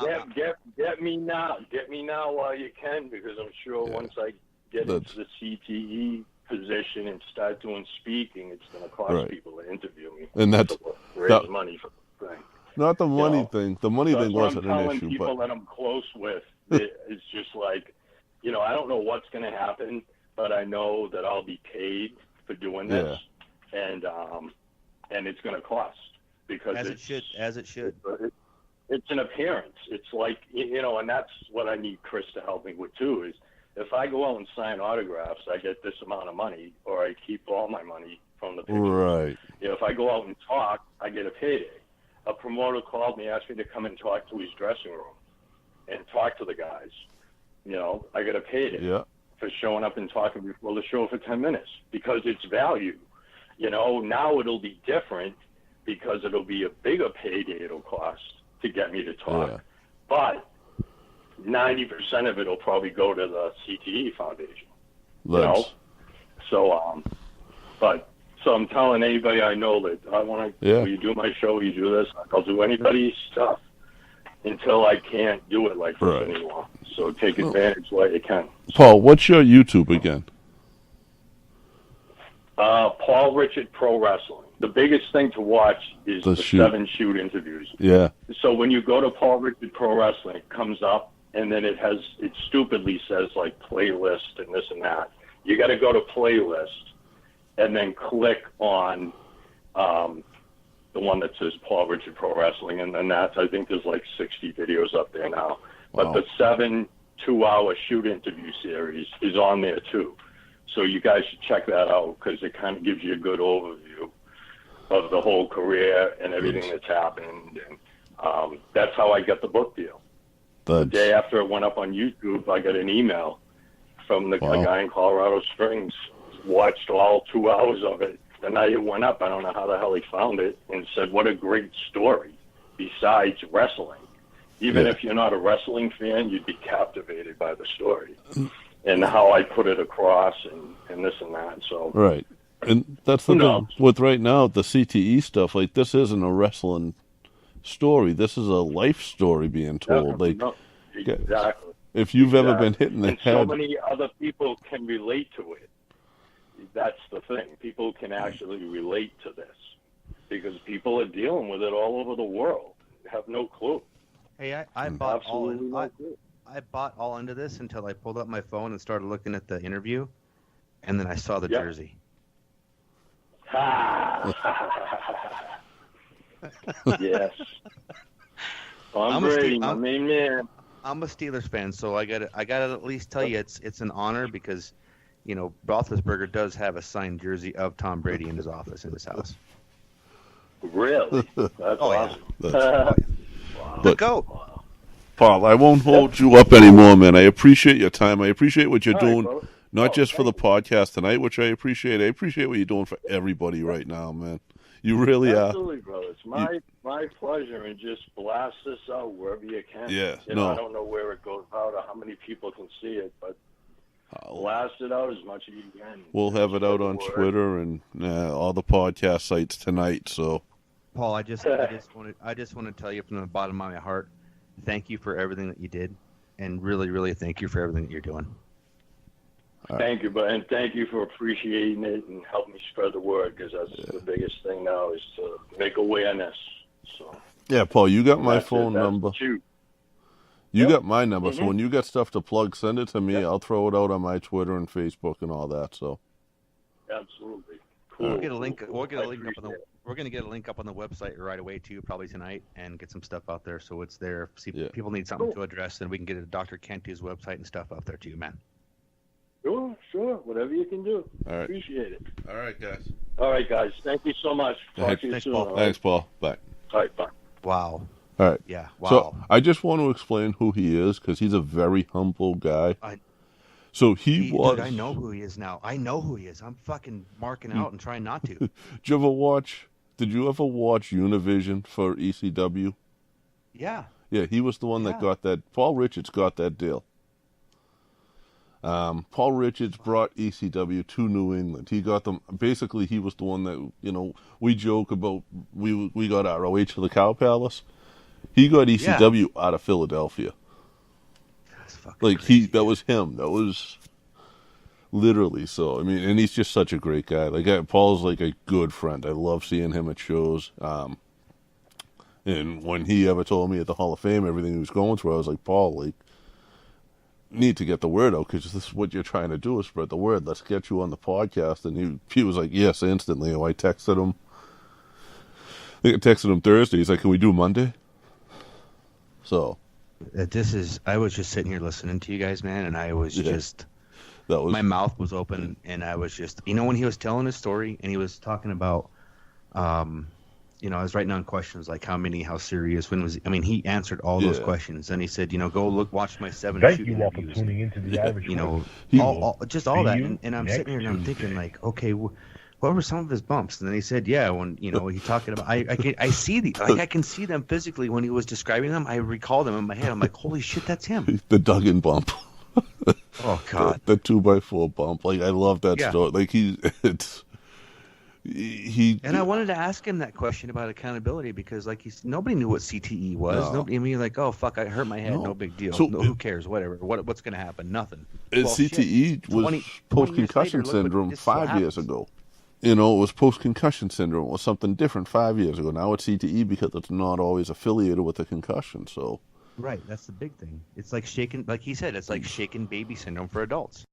Speaker 2: get me now. Get me now while you can, because I'm sure once I get into the CTE position and start doing speaking, it's going to cost people to interview me.
Speaker 3: And that's
Speaker 2: raise money for the thing.
Speaker 3: Not the money thing. The money thing wasn't an issue.
Speaker 2: People that I'm close with, it's just like I don't know what's going to happen, but I know that I'll be paid for doing this, and it's going to cost because
Speaker 4: as it should.
Speaker 2: It's an appearance. It's like, and that's what I need Chris to help me with too, is if I go out and sign autographs, I get this amount of money, or I keep all my money from the pictures.
Speaker 3: Right.
Speaker 2: If I go out and talk, I get a payday. A promoter called me, asked me to come and talk to his dressing room and talk to the guys. I get a payday for showing up and talking before the show for 10 minutes because it's value. Now it'll be different because it'll be a bigger payday it'll cost to get me to talk. Yeah. But 90% of it will probably go to the CTE Foundation. So, so I'm telling anybody I know that I want to, will you do my show, will you do this? I'll do anybody's stuff until I can't do it like this anymore. So take advantage while you can.
Speaker 3: Paul, what's your YouTube again?
Speaker 2: Paul Richard Pro Wrestling. The biggest thing to watch is the 7 shoot interviews.
Speaker 3: Yeah.
Speaker 2: So when you go to Paul Richard Pro Wrestling, it comes up, and then it stupidly says like playlist and this and that. You got to go to playlist and then click on the one that says Paul Richard Pro Wrestling, and then I think there's like 60 videos up there now. But the 7 2-hour shoot interview series is on there too. So you guys should check that out because it kind of gives you a good overview of the whole career and everything that's happened. And that's how I got the book deal. The day after it went up on YouTube, I got an email from a guy in Colorado Springs. Watched all 2 hours of it. The night it went up, I don't know how the hell he found it, and said, what a great story besides wrestling. Even if you're not a wrestling fan, you'd be captivated by the story and how I put it across and this and that. So
Speaker 3: right. And that's the thing with right now, the CTE stuff, like this isn't a wrestling story. This is a life story being told.
Speaker 2: Exactly.
Speaker 3: If you've ever been hit in the head.
Speaker 2: So many other people can relate to it. That's the thing. People can actually relate to this because people are dealing with it all over the world. They have no clue.
Speaker 4: Hey, I bought all into this until I pulled up my phone and started looking at the interview, and then I saw the jersey.
Speaker 2: Yes. I'm Brady, my main man.
Speaker 4: I'm a Steelers fan, so I gotta at least tell you it's an honor because, Roethlisberger does have a signed jersey of Tom Brady in his office in his house.
Speaker 2: Really? That's awesome.
Speaker 3: Wow. But, Paul, I won't hold you up anymore, man. I appreciate your time. I appreciate what you're doing, not just for the podcast tonight, which I appreciate. I appreciate what you're doing for everybody right now, man. You really are.
Speaker 2: Absolutely, brother. It's my pleasure, and just blast this out wherever you can.
Speaker 3: Yeah,
Speaker 2: I don't know where it goes out or how many people can see it, but blast it out as much as you can.
Speaker 3: We'll have it out on Twitter and all the podcast sites tonight. So,
Speaker 4: Paul, I just want to tell you from the bottom of my heart, thank you for everything that you did, and really, really thank you for everything that you're doing.
Speaker 2: Thank you, and thank you for appreciating it and helping me spread the word because that's the biggest thing now is to make awareness. So.
Speaker 3: Yeah, Paul, you got my phone number. You got my number, so when you got stuff to plug, send it to me. I'll throw it out on my Twitter and Facebook and all that. So.
Speaker 2: Absolutely. Cool.
Speaker 4: We'll get a link. We're going to get a link up on the website right away too, probably tonight, and get some stuff out there so it's there. See, people need something to address, then we can get it to Dr. Kenty's website and stuff out there too, man.
Speaker 2: Sure. Whatever you can do.
Speaker 3: All right.
Speaker 2: Appreciate it.
Speaker 3: All right, guys.
Speaker 2: All right, guys. Thank you so much. Talk to you soon.
Speaker 3: Paul. Thanks, Paul. Bye.
Speaker 2: All right, bye.
Speaker 4: Wow.
Speaker 3: All right.
Speaker 4: Yeah, wow.
Speaker 3: So I just want to explain who he is because he's a very humble guy. Dude,
Speaker 4: I know who he is now. I know who he is. I'm fucking marking out and trying not to.
Speaker 3: Did you ever watch Univision for ECW?
Speaker 4: Yeah.
Speaker 3: Yeah, he was the one that got that. Paul Richards got that deal. Paul Richards brought ECW to New England. He got them. Basically, he was the one that, we joke about. We got ROH to the Cow Palace. He got ECW out of Philadelphia.
Speaker 4: That's fucking crazy,
Speaker 3: that was him. That was literally so. I mean, and he's just such a great guy. Like Paul's like a good friend. I love seeing him at shows. And when he ever told me at the Hall of Fame everything he was going through, I was like, Paul, need to get the word out, because this is what you're trying to do, is spread the word. Let's get you on the podcast. And he was like, yes, instantly. And I texted him. I think I texted him Thursday. He's like, can we do Monday? So.
Speaker 4: I was just sitting here listening to you guys, man, and I was just, my mouth was open, and I was just, when he was telling his story, and he was talking about, I was writing down questions like how serious, when was, he answered all those questions, and he said, go watch my 7
Speaker 5: Thank
Speaker 4: shoot
Speaker 5: you all for
Speaker 4: interviews.
Speaker 5: tuning into the Irish.
Speaker 4: Just all that, and I'm sitting here and I'm thinking like, okay, what were some of his bumps? And then he said, yeah, when he talking about, I see I can see them physically when he was describing them. I recall them in my head. I'm like, holy shit, that's him.
Speaker 3: The Duggan bump.
Speaker 4: Oh God,
Speaker 3: the 2x4 bump. Like, I love that story. Like he. And
Speaker 4: I wanted to ask him that question about accountability, because nobody knew what CTE was.
Speaker 3: No.
Speaker 4: Nobody, like, oh fuck, I hurt my head, no big deal.
Speaker 3: So,
Speaker 4: who cares? Whatever. What's going to happen? Nothing.
Speaker 3: CTE was post-concussion syndrome 5 years ago. It was post-concussion syndrome. It was something different 5 years ago. Now it's CTE because it's not always affiliated with a concussion. So.
Speaker 4: Right. That's the big thing. It's like he said, it's like shaken baby syndrome for adults.